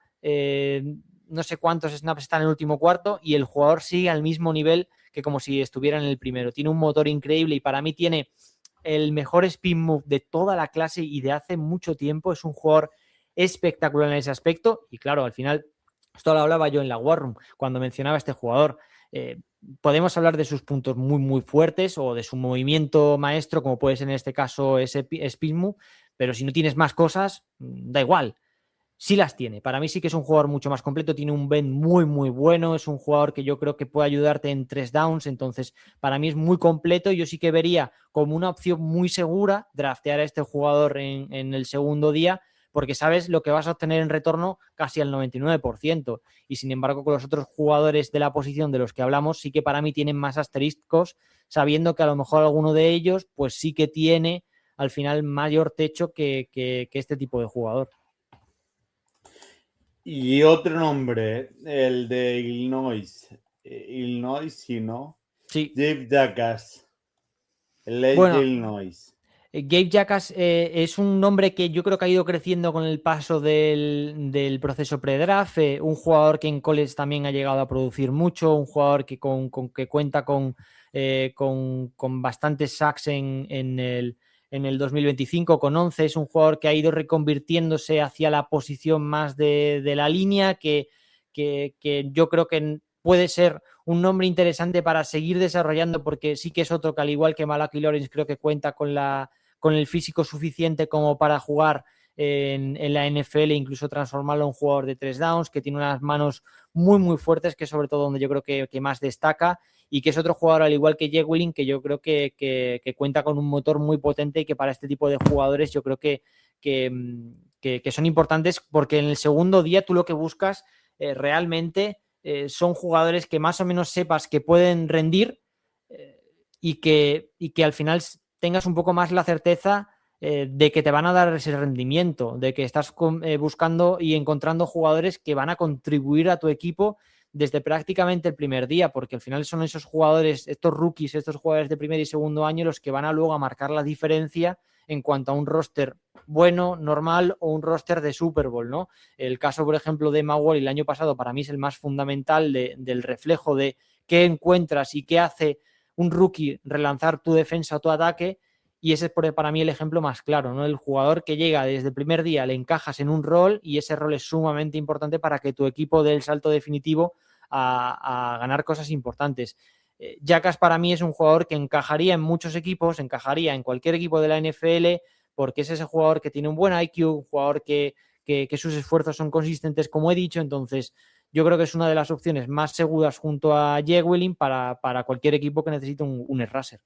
no sé cuántos snaps está en el último cuarto y el jugador sigue al mismo nivel que como si estuviera en el primero. Tiene un motor increíble y para mí tiene el mejor spin move de toda la clase y de hace mucho tiempo. Es un jugador espectacular en ese aspecto y claro, al final esto lo hablaba yo en la War Room cuando mencionaba a este jugador. Podemos hablar de sus puntos muy muy fuertes o de su movimiento maestro, como puede ser en este caso ese spin move, pero si no tienes más cosas, da igual. Sí las tiene. Para mí sí que es un jugador mucho más completo, tiene un bend muy muy bueno, es un jugador que yo creo que puede ayudarte en 3 downs, entonces para mí es muy completo. Yo sí que vería como una opción muy segura draftear a este jugador en el segundo día, porque sabes lo que vas a obtener en retorno casi al 99%, y sin embargo con los otros jugadores de la posición de los que hablamos sí que para mí tienen más asteriscos, sabiendo que a lo mejor alguno de ellos pues sí que tiene al final mayor techo que este tipo de jugador. Y otro nombre, el de Illinois. Illinois, sí, ¿no? Sí. Gabe Jacas. El de Illinois. Gabe Jacas es un nombre que yo creo que ha ido creciendo con el paso del proceso pre-draft. Un jugador que en college también ha llegado a producir mucho. Un jugador que cuenta con bastantes sacks en el 2025 con 11, es un jugador que ha ido reconvirtiéndose hacia la posición más de la línea, que yo creo que puede ser un nombre interesante para seguir desarrollando, porque sí que es otro que al igual que Malachi Lawrence creo que cuenta con el físico suficiente como para jugar en la NFL e incluso transformarlo en un jugador de 3 downs, que tiene unas manos muy muy fuertes, que es sobre todo donde yo creo que más destaca, y que es otro jugador al igual que Jewelin, que yo creo que cuenta con un motor muy potente y que para este tipo de jugadores yo creo que son importantes, porque en el segundo día tú lo que buscas realmente son jugadores que más o menos sepas que pueden rendir y que al final tengas un poco más la certeza de que te van a dar ese rendimiento, de que estás buscando y encontrando jugadores que van a contribuir a tu equipo desde prácticamente el primer día, porque al final son esos jugadores, estos rookies, estos jugadores de primer y segundo año los que van a luego a marcar la diferencia en cuanto a un roster bueno, normal o un roster de Super Bowl, ¿no? El caso, por ejemplo, de Mawol el año pasado para mí es el más fundamental del reflejo de qué encuentras y qué hace un rookie relanzar tu defensa o tu ataque, y ese es para mí el ejemplo más claro, ¿no? El jugador que llega desde el primer día, le encajas en un rol y ese rol es sumamente importante para que tu equipo dé el salto definitivo a ganar cosas importantes. Jacas para mí es un jugador que encajaría en muchos equipos, encajaría en cualquier equipo de la NFL, porque es ese jugador que tiene un buen IQ, un jugador que sus esfuerzos son consistentes, como he dicho. Entonces yo creo que es una de las opciones más seguras junto a Jewelin para cualquier equipo que necesite un edge rusher.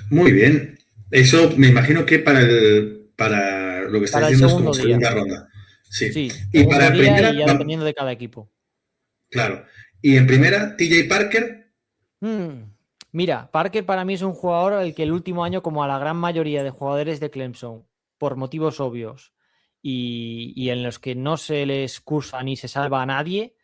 Muy bien. Eso me imagino que para lo que está diciendo es como segunda ronda. Sí. Sí, Y para primera, y ya dependiendo de cada equipo. Claro. Y en primera, TJ Parker. Mira, Parker para mí es un jugador al que el último año, como a la gran mayoría de jugadores de Clemson, por motivos obvios y en los que no se le excusa ni se salva a nadie,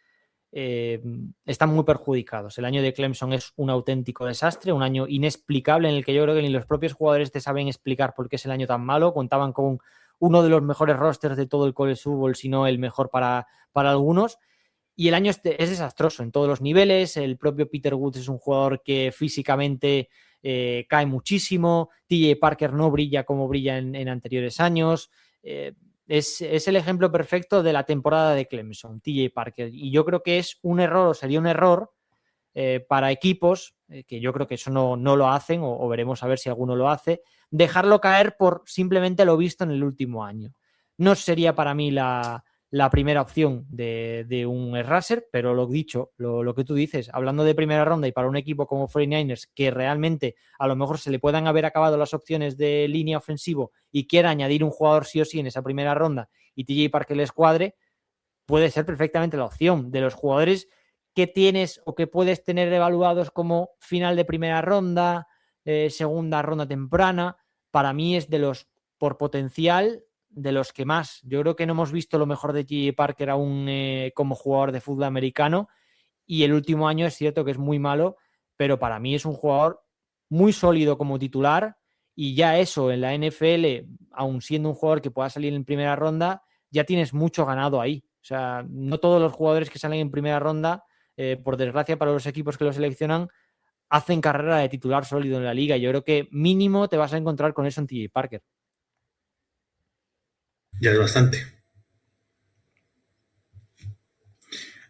están muy perjudicados. El año de Clemson es un auténtico desastre, un año inexplicable en el que yo creo que ni los propios jugadores te saben explicar por qué es el año tan malo. Contaban con uno de los mejores rosters de todo el college football, si no el mejor para algunos. Y el año es desastroso en todos los niveles. El propio Peter Woods es un jugador que físicamente cae muchísimo. TJ Parker no brilla como brilla en anteriores años. Es el ejemplo perfecto de la temporada de Clemson, TJ Parker. Y yo creo que es un error, o sería un error para equipos, que yo creo que eso no lo hacen, o veremos a ver si alguno lo hace, dejarlo caer por simplemente lo visto en el último año. No sería para mí la primera opción de un edge rusher, pero lo dicho, lo que tú dices, hablando de primera ronda y para un equipo como 49ers que realmente a lo mejor se le puedan haber acabado las opciones de línea ofensivo y quiera añadir un jugador sí o sí en esa primera ronda y TJ Parker les cuadre, puede ser perfectamente la opción de los jugadores que tienes o que puedes tener evaluados como final de primera ronda, segunda ronda temprana. Para mí es de los, por potencial, de los que más. Yo creo que no hemos visto lo mejor de TJ Parker aún como jugador de fútbol americano, y el último año es cierto que es muy malo, pero para mí es un jugador muy sólido como titular, y ya eso en la NFL, aun siendo un jugador que pueda salir en primera ronda, ya tienes mucho ganado ahí. O sea, no todos los jugadores que salen en primera ronda, por desgracia para los equipos que lo seleccionan, hacen carrera de titular sólido en la liga. Yo creo que mínimo te vas a encontrar con eso en TJ Parker. Ya es bastante.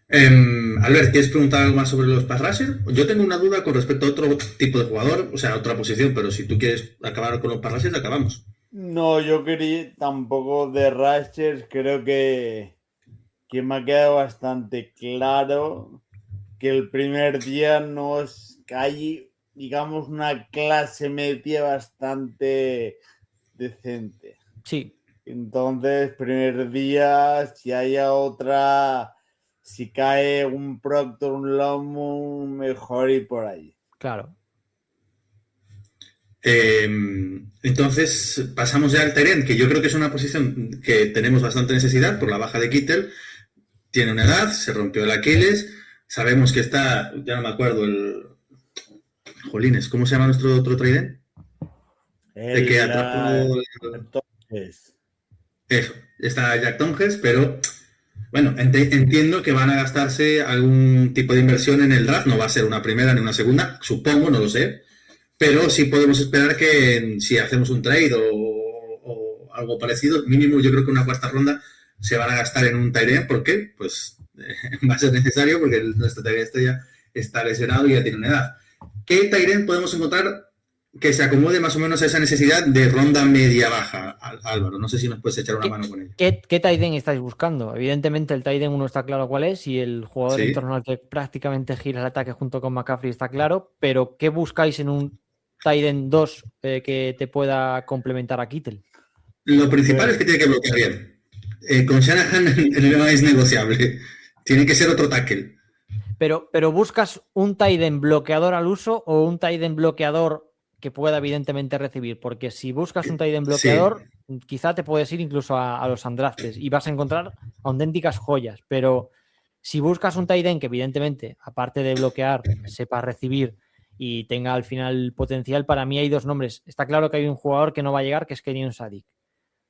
Albert, ¿quieres preguntar algo más sobre los pass rushers? Yo tengo una duda con respecto a otro tipo de jugador, o sea, otra posición, pero si tú quieres acabar con los pass rushers, acabamos. No, yo quería tampoco de rushers, creo que me ha quedado bastante claro que el primer día hay, digamos, una clase media bastante decente. Sí. Entonces, primer día, si haya otra, si cae un Proctor, un Lomo, mejor ir por ahí. Claro. Entonces, pasamos ya al tight end, que yo creo que es una posición que tenemos bastante necesidad por la baja de Kittel. Tiene una edad, se rompió el Aquiles, sabemos que está, ya no me acuerdo, Jolines, ¿cómo se llama nuestro otro tight end? De que atrapó... Entonces... Eso, está Jack Tonges, pero bueno, entiendo que van a gastarse algún tipo de inversión en el draft, no va a ser una primera ni una segunda, supongo, no lo sé, pero sí podemos esperar que si hacemos un trade o algo parecido, mínimo yo creo que una cuarta ronda se van a gastar en un tight end. ¿Por qué? Pues va a ser necesario porque nuestro tight end ya está lesionado y ya tiene una edad. ¿Qué tight end podemos encontrar que se acomode más o menos a esa necesidad de ronda media-baja, Álvaro? No sé si nos puedes echar una mano con ello. ¿Qué tight end estáis buscando? Evidentemente el tight end uno está claro cuál es y el jugador en torno al que prácticamente gira el ataque junto con McCaffrey está claro, pero ¿qué buscáis en un tight end 2 que te pueda complementar a Kittel? Lo principal es que tiene que bloquear bien. Con Shanahan no es negociable. Tiene que ser otro tackle. Pero ¿buscas un tight end bloqueador al uso o un tight end bloqueador que pueda evidentemente recibir? Porque si buscas un tight end bloqueador, quizá te puedes ir incluso a los undrafted y vas a encontrar auténticas joyas. Pero si buscas un tight end que evidentemente, aparte de bloquear, sepa recibir y tenga al final potencial, para mí hay dos nombres. Está claro que hay un jugador que no va a llegar, que es Kenyon Sadik.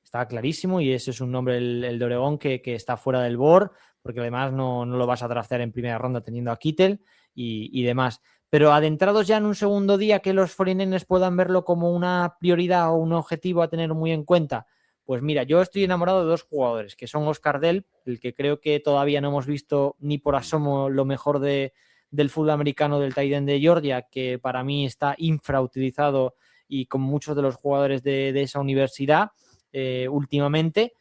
Está clarísimo y ese es un nombre, el de Oregón, que está fuera del board, porque además no lo vas a draftear en primera ronda teniendo a Kittel y demás. Pero adentrados ya en un segundo día, que los 49ers puedan verlo como una prioridad o un objetivo a tener muy en cuenta, pues mira, yo estoy enamorado de dos jugadores, que son Oscar Delp, el que creo que todavía no hemos visto ni por asomo lo mejor del fútbol americano del tight end de Georgia, que para mí está infrautilizado y con muchos de los jugadores de esa universidad últimamente.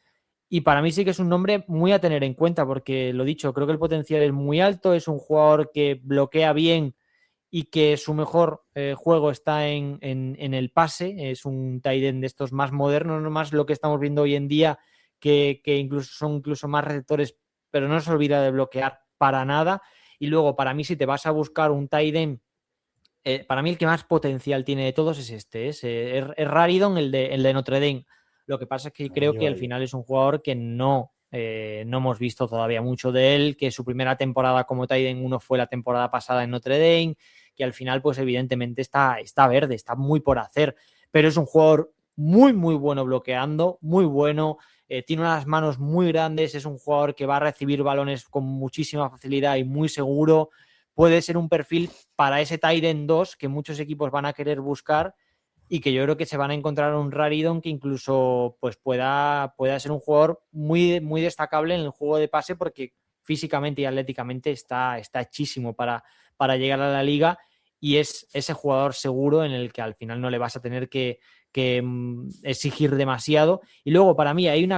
Y para mí sí que es un nombre muy a tener en cuenta, porque lo dicho, creo que el potencial es muy alto, es un jugador que bloquea bien y que su mejor juego está en el pase, es un tight end de estos más modernos, no más lo que estamos viendo hoy en día, que incluso son incluso más receptores, pero no se olvida de bloquear para nada. Y luego, para mí, si te vas a buscar un tight end, para mí el que más potencial tiene de todos es este, es Raridon, el de Notre Dame. Lo que pasa es que creo que al final es un jugador que no hemos visto todavía mucho de él, que su primera temporada como tight end 1 fue la temporada pasada en Notre Dame, que al final pues evidentemente está verde, está muy por hacer, pero es un jugador muy muy bueno bloqueando, muy bueno, tiene unas manos muy grandes, es un jugador que va a recibir balones con muchísima facilidad y muy seguro. Puede ser un perfil para ese tight end 2 que muchos equipos van a querer buscar y que yo creo que se van a encontrar un Raridon que incluso pues pueda ser un jugador muy, muy destacable en el juego de pase, porque físicamente y atléticamente está hechísimo para llegar a la liga, y es ese jugador seguro en el que al final no le vas a tener que exigir demasiado. Y luego para mí hay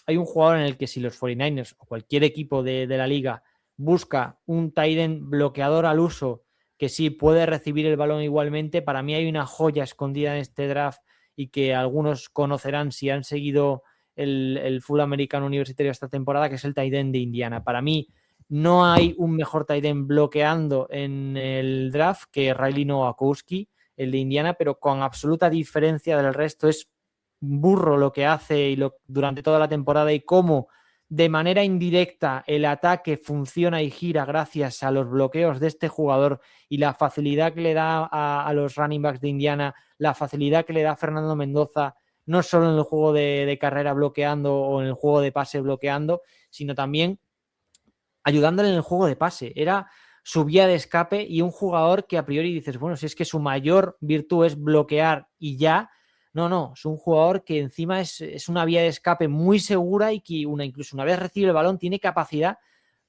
un jugador en el que si los 49ers o cualquier equipo de la liga busca un tight end bloqueador al uso, que sí puede recibir el balón igualmente, para mí hay una joya escondida en este draft y que algunos conocerán si han seguido el full americano universitario esta temporada, que es el tight end de Indiana. Para mí no hay un mejor tight end bloqueando en el draft que Riley Nowakowski, el de Indiana, pero con absoluta diferencia del resto. Es burro lo que hace durante toda la temporada, y cómo de manera indirecta el ataque funciona y gira gracias a los bloqueos de este jugador y la facilidad que le da a los running backs de Indiana, la facilidad que le da a Fernando Mendoza, no solo en el juego de carrera bloqueando o en el juego de pase bloqueando, sino también ayudándole en el juego de pase. Era su vía de escape, y un jugador que a priori dices, bueno, si es que su mayor virtud es bloquear y ya. No, es un jugador que encima es una vía de escape muy segura, y que incluso una vez recibe el balón tiene capacidad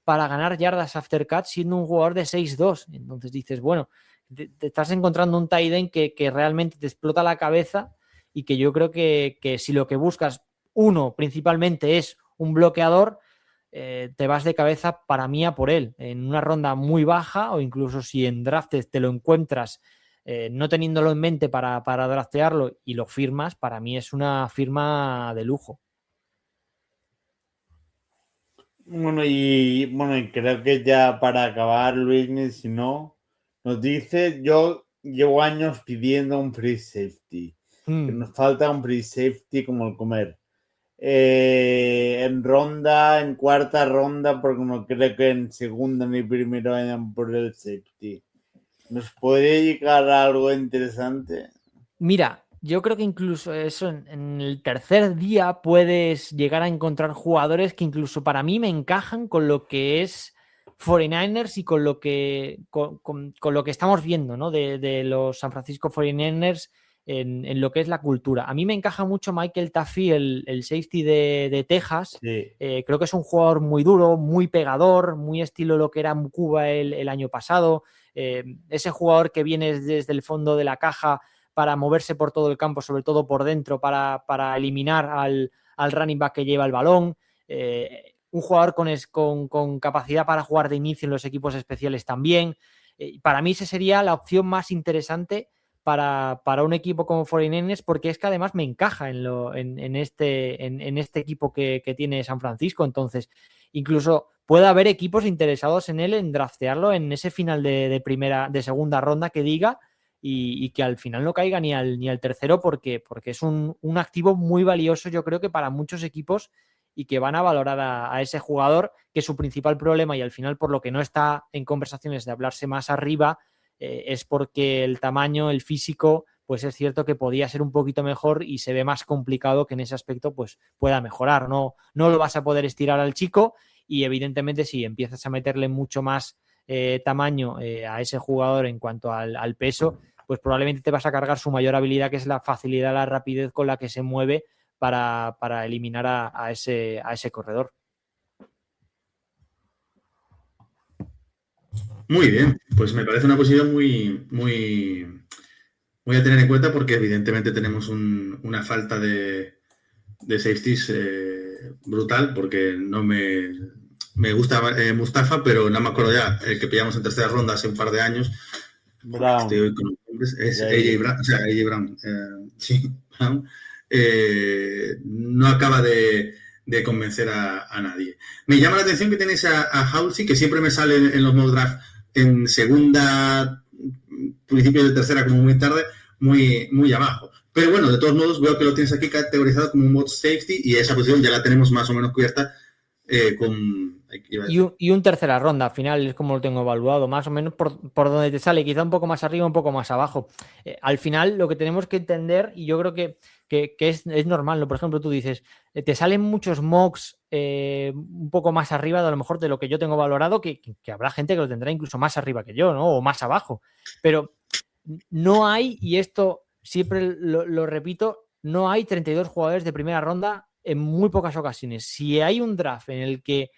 para ganar yardas after catch, siendo un jugador de 6'2". Entonces dices, bueno, te estás encontrando un tight end que realmente te explota la cabeza, y que yo creo que si lo que buscas, uno, principalmente es un bloqueador, te vas de cabeza para mí a por él, en una ronda muy baja, o incluso si en drafts te lo encuentras no teniéndolo en mente para draftearlo y lo firmas, para mí es una firma de lujo. Bueno, y creo que ya para acabar, Luis, si no, nos dice, yo llevo años pidiendo un free safety, que nos falta un free safety como el comer. En cuarta ronda, porque no creo que en segunda ni primero vayan por el safety. ¿Nos puede llegar a algo interesante? Mira, yo creo que incluso eso en el tercer día puedes llegar a encontrar jugadores que incluso para mí me encajan con lo que es 49ers y con lo que estamos viendo, ¿no? de los San Francisco 49ers en lo que es la cultura. A mí me encaja mucho Michael Taffy, el safety de Texas. Sí. Creo que es un jugador muy duro, muy pegador, muy estilo lo que era Mukuba el año pasado. Ese jugador que viene desde el fondo de la caja para moverse por todo el campo, sobre todo por dentro, para eliminar al running back que lleva el balón. Un jugador con capacidad para jugar de inicio en los equipos especiales también. Para mí esa sería la opción más interesante para un equipo como 49ers, porque es que además me encaja en este equipo que tiene San Francisco. Entonces, incluso puede haber equipos interesados en él, en draftearlo en ese final de segunda ronda que diga, y que al final no caiga ni al tercero, porque es un activo muy valioso, yo creo que para muchos equipos, y que van a valorar a ese jugador, que su principal problema, y al final por lo que no está en conversaciones de hablarse más arriba, es porque el tamaño, el físico, pues es cierto que podía ser un poquito mejor, y se ve más complicado que en ese aspecto pues pueda mejorar. No lo vas a poder estirar al chico, y evidentemente si empiezas a meterle mucho más tamaño a ese jugador en cuanto al peso, pues probablemente te vas a cargar su mayor habilidad, que es la facilidad, la rapidez con la que se mueve para eliminar a ese corredor. Muy bien, pues me parece una posición muy, muy, muy a tener en cuenta, porque evidentemente tenemos una falta de safeties brutal, porque no me gusta Mustafa, pero no me acuerdo ya, el que pillamos en tercera ronda hace un par de años. Brown. Estoy hoy con los nombres, es Ya, AJ Brown, o sea, AJ Brown, sí, Brown, no acaba de convencer a nadie. Me llama la atención que tenéis a Halsey, que siempre me sale en los mock draft en segunda, principio de tercera, como muy tarde, muy abajo. Pero bueno, de todos modos, veo que lo tienes aquí categorizado como un bot safety y esa posición ya la tenemos más o menos cubierta con... Y un tercera ronda, al final es como lo tengo evaluado, más o menos por donde te sale, quizá un poco más arriba, un poco más abajo. Al final lo que tenemos que entender, y yo creo que es normal, ¿no? Por ejemplo, tú dices, te salen muchos mocks un poco más arriba de a lo mejor de lo que yo tengo valorado, que habrá gente que lo tendrá incluso más arriba que yo, ¿no? O más abajo. Pero no hay, y esto siempre lo repito, no hay 32 jugadores de primera ronda en muy pocas ocasiones. Si hay un draft en el que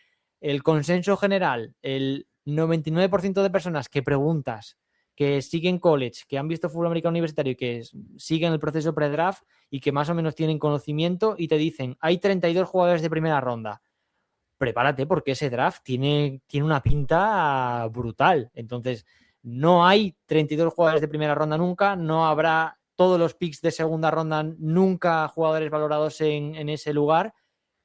el consenso general, el 99% de personas que preguntas, que siguen college, que han visto fútbol americano universitario y que siguen el proceso pre-draft y que más o menos tienen conocimiento y te dicen, hay 32 jugadores de primera ronda, prepárate porque ese draft tiene una pinta brutal. Entonces, no hay 32 jugadores de primera ronda nunca, no habrá todos los picks de segunda ronda nunca jugadores valorados en ese lugar.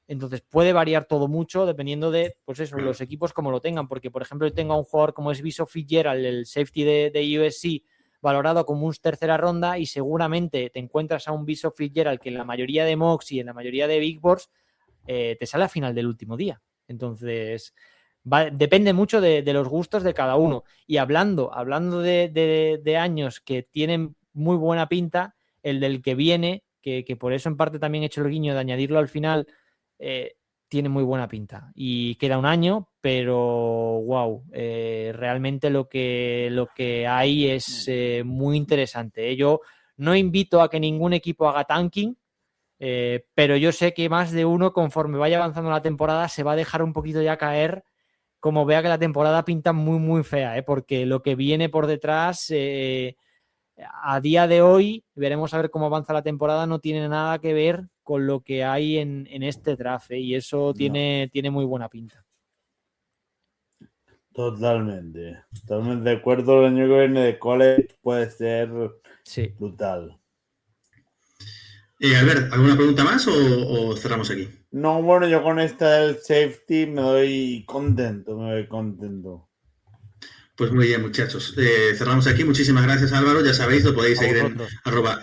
Entonces puede variar todo mucho dependiendo de, pues eso, los equipos como lo tengan, porque por ejemplo yo tengo a un jugador como es Bishop Fitzgerald, el safety de USC, valorado como un tercera ronda y seguramente te encuentras a un Bishop Fitzgerald que en la mayoría de mocks y en la mayoría de big boards te sale a final del último día. Entonces depende mucho de los gustos de cada uno. Y hablando de años que tienen muy buena pinta, el del que viene, que por eso en parte también he hecho el guiño de añadirlo al final, tiene muy buena pinta y queda un año, pero wow, realmente lo que hay es muy interesante. Yo no invito a que ningún equipo haga tanking, pero yo sé que más de uno, conforme vaya avanzando la temporada, se va a dejar un poquito ya caer, como vea que la temporada pinta muy muy fea, porque lo que viene por detrás a día de hoy, veremos a ver cómo avanza la temporada, no tiene nada que ver con lo que hay en este draft, y eso tiene muy buena pinta. Totalmente de acuerdo. El año que viene de college puede ser brutal. Albert, ¿alguna pregunta más o cerramos aquí? No, bueno, yo con esta del safety me doy contento. Pues muy bien, muchachos. Cerramos aquí. Muchísimas gracias, Álvaro. Ya sabéis, lo podéis seguir en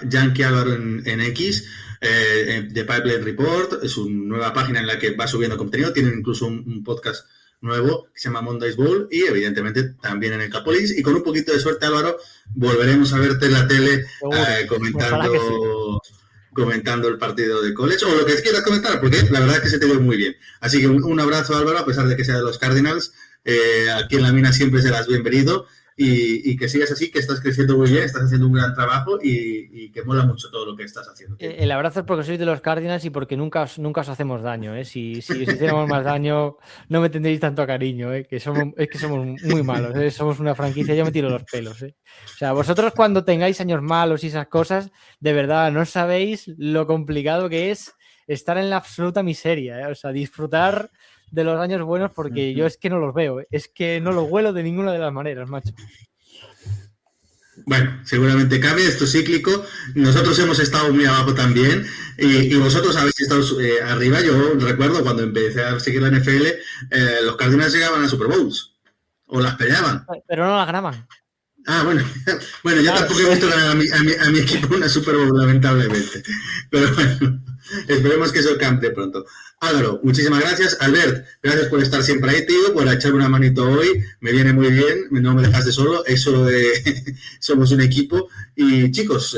@YankieAlvaro en X, de Pipeline Report. Es una nueva página en la que va subiendo contenido. Tienen incluso un podcast nuevo que se llama Monday's Bowl y evidentemente también en el Capolis. Y con un poquito de suerte, Álvaro, volveremos a verte en la tele comentando el partido de college o lo que quieras comentar, porque la verdad es que se te ve muy bien. Así que un abrazo, Álvaro, a pesar de que sea de los Cardinals. Aquí en la mina siempre serás bienvenido y que sigas así, que estás creciendo muy bien, estás haciendo un gran trabajo y que mola mucho todo lo que estás haciendo. El abrazo es porque sois de los Cardinals y porque nunca os hacemos daño, ¿eh? Si os hiciéramos más daño, no me tendréis tanto cariño, ¿eh? Que somos muy malos, ¿eh? Somos una franquicia, yo me tiro los pelos, ¿eh? O sea, vosotros cuando tengáis años malos y esas cosas, de verdad, no sabéis lo complicado que es estar en la absoluta miseria, ¿eh? O sea, disfrutar de los años buenos, porque yo es que no los veo, es que no los huelo de ninguna de las maneras, macho. Bueno, seguramente cambia, esto es cíclico. Nosotros hemos estado muy abajo también y vosotros habéis estado arriba. Yo recuerdo cuando empecé a seguir la NFL, los Cardinals llegaban a Super Bowls o las peleaban. Pero no las ganaban. Ah, bueno, yo tampoco he visto a mi equipo una Super Bowl, lamentablemente. Pero bueno, esperemos que eso cambie pronto. Álvaro, muchísimas gracias. Albert, gracias por estar siempre ahí, tío, por echarme una manito hoy. Me viene muy bien, no me dejaste solo. Eso somos un equipo. Y chicos,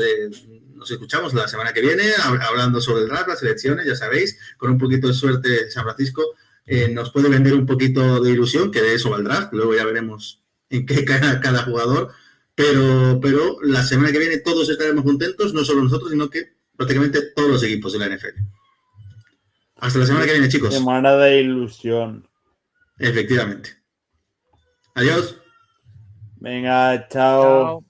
nos escuchamos la semana que viene hablando sobre el draft, las elecciones, ya sabéis. Con un poquito de suerte, San Francisco nos puede vender un poquito de ilusión, que de eso va el draft. Luego ya veremos en qué cae cada jugador. Pero la semana que viene todos estaremos contentos, no solo nosotros, sino que prácticamente todos los equipos de la NFL. Hasta la semana que viene, chicos. Semana de ilusión. Efectivamente. Adiós. Venga, chao.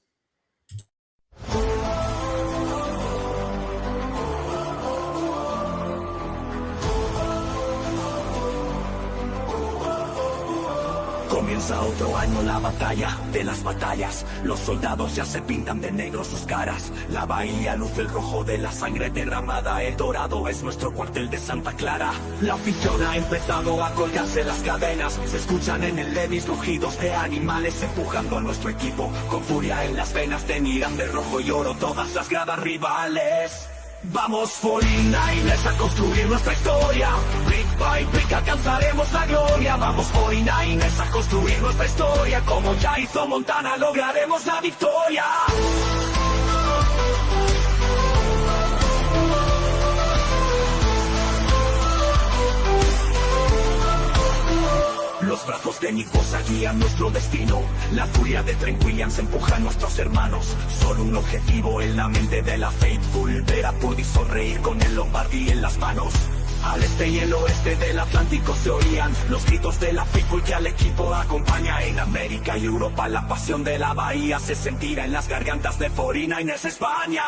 Comienza otro año, la batalla de las batallas. Los soldados ya se pintan de negro sus caras. La bahía luce el rojo de la sangre derramada. El dorado es nuestro cuartel de Santa Clara. La afición ha empezado a colgarse las cadenas. Se escuchan en el Levis rugidos de animales empujando a nuestro equipo. Con furia en las venas teñirán de rojo y oro todas las gradas rivales. Vamos 49ers a construir nuestra historia. Brick by brick alcanzaremos la gloria. Vamos 49ers a construir nuestra historia. Como ya hizo Montana lograremos la victoria. Los brazos de Nick Bosa guían nuestro destino. La furia de Trent Williams empuja a nuestros hermanos. Solo un objetivo en la mente de la Faithful: ver a Purdy sonreír con el Lombardi en las manos. Al este y el oeste del Atlántico se oían los gritos de la Faithful que al equipo acompaña. En América y Europa la pasión de la bahía se sentirá en las gargantas de 49ers España.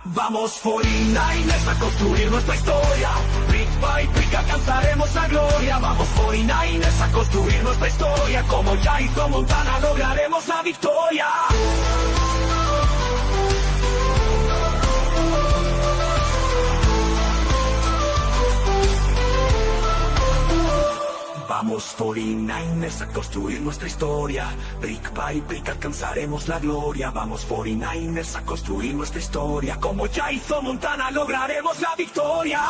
Vamos 49ers a construir nuestra historia. Brick by brick alcanzaremos la gloria. Vamos 49ers a construir nuestra historia. Como ya hizo Montana lograremos la victoria. Vamos 49ers a construir nuestra historia. Brick by brick alcanzaremos la gloria. Vamos 49ers a construir nuestra historia. Como ya hizo Montana lograremos la victoria.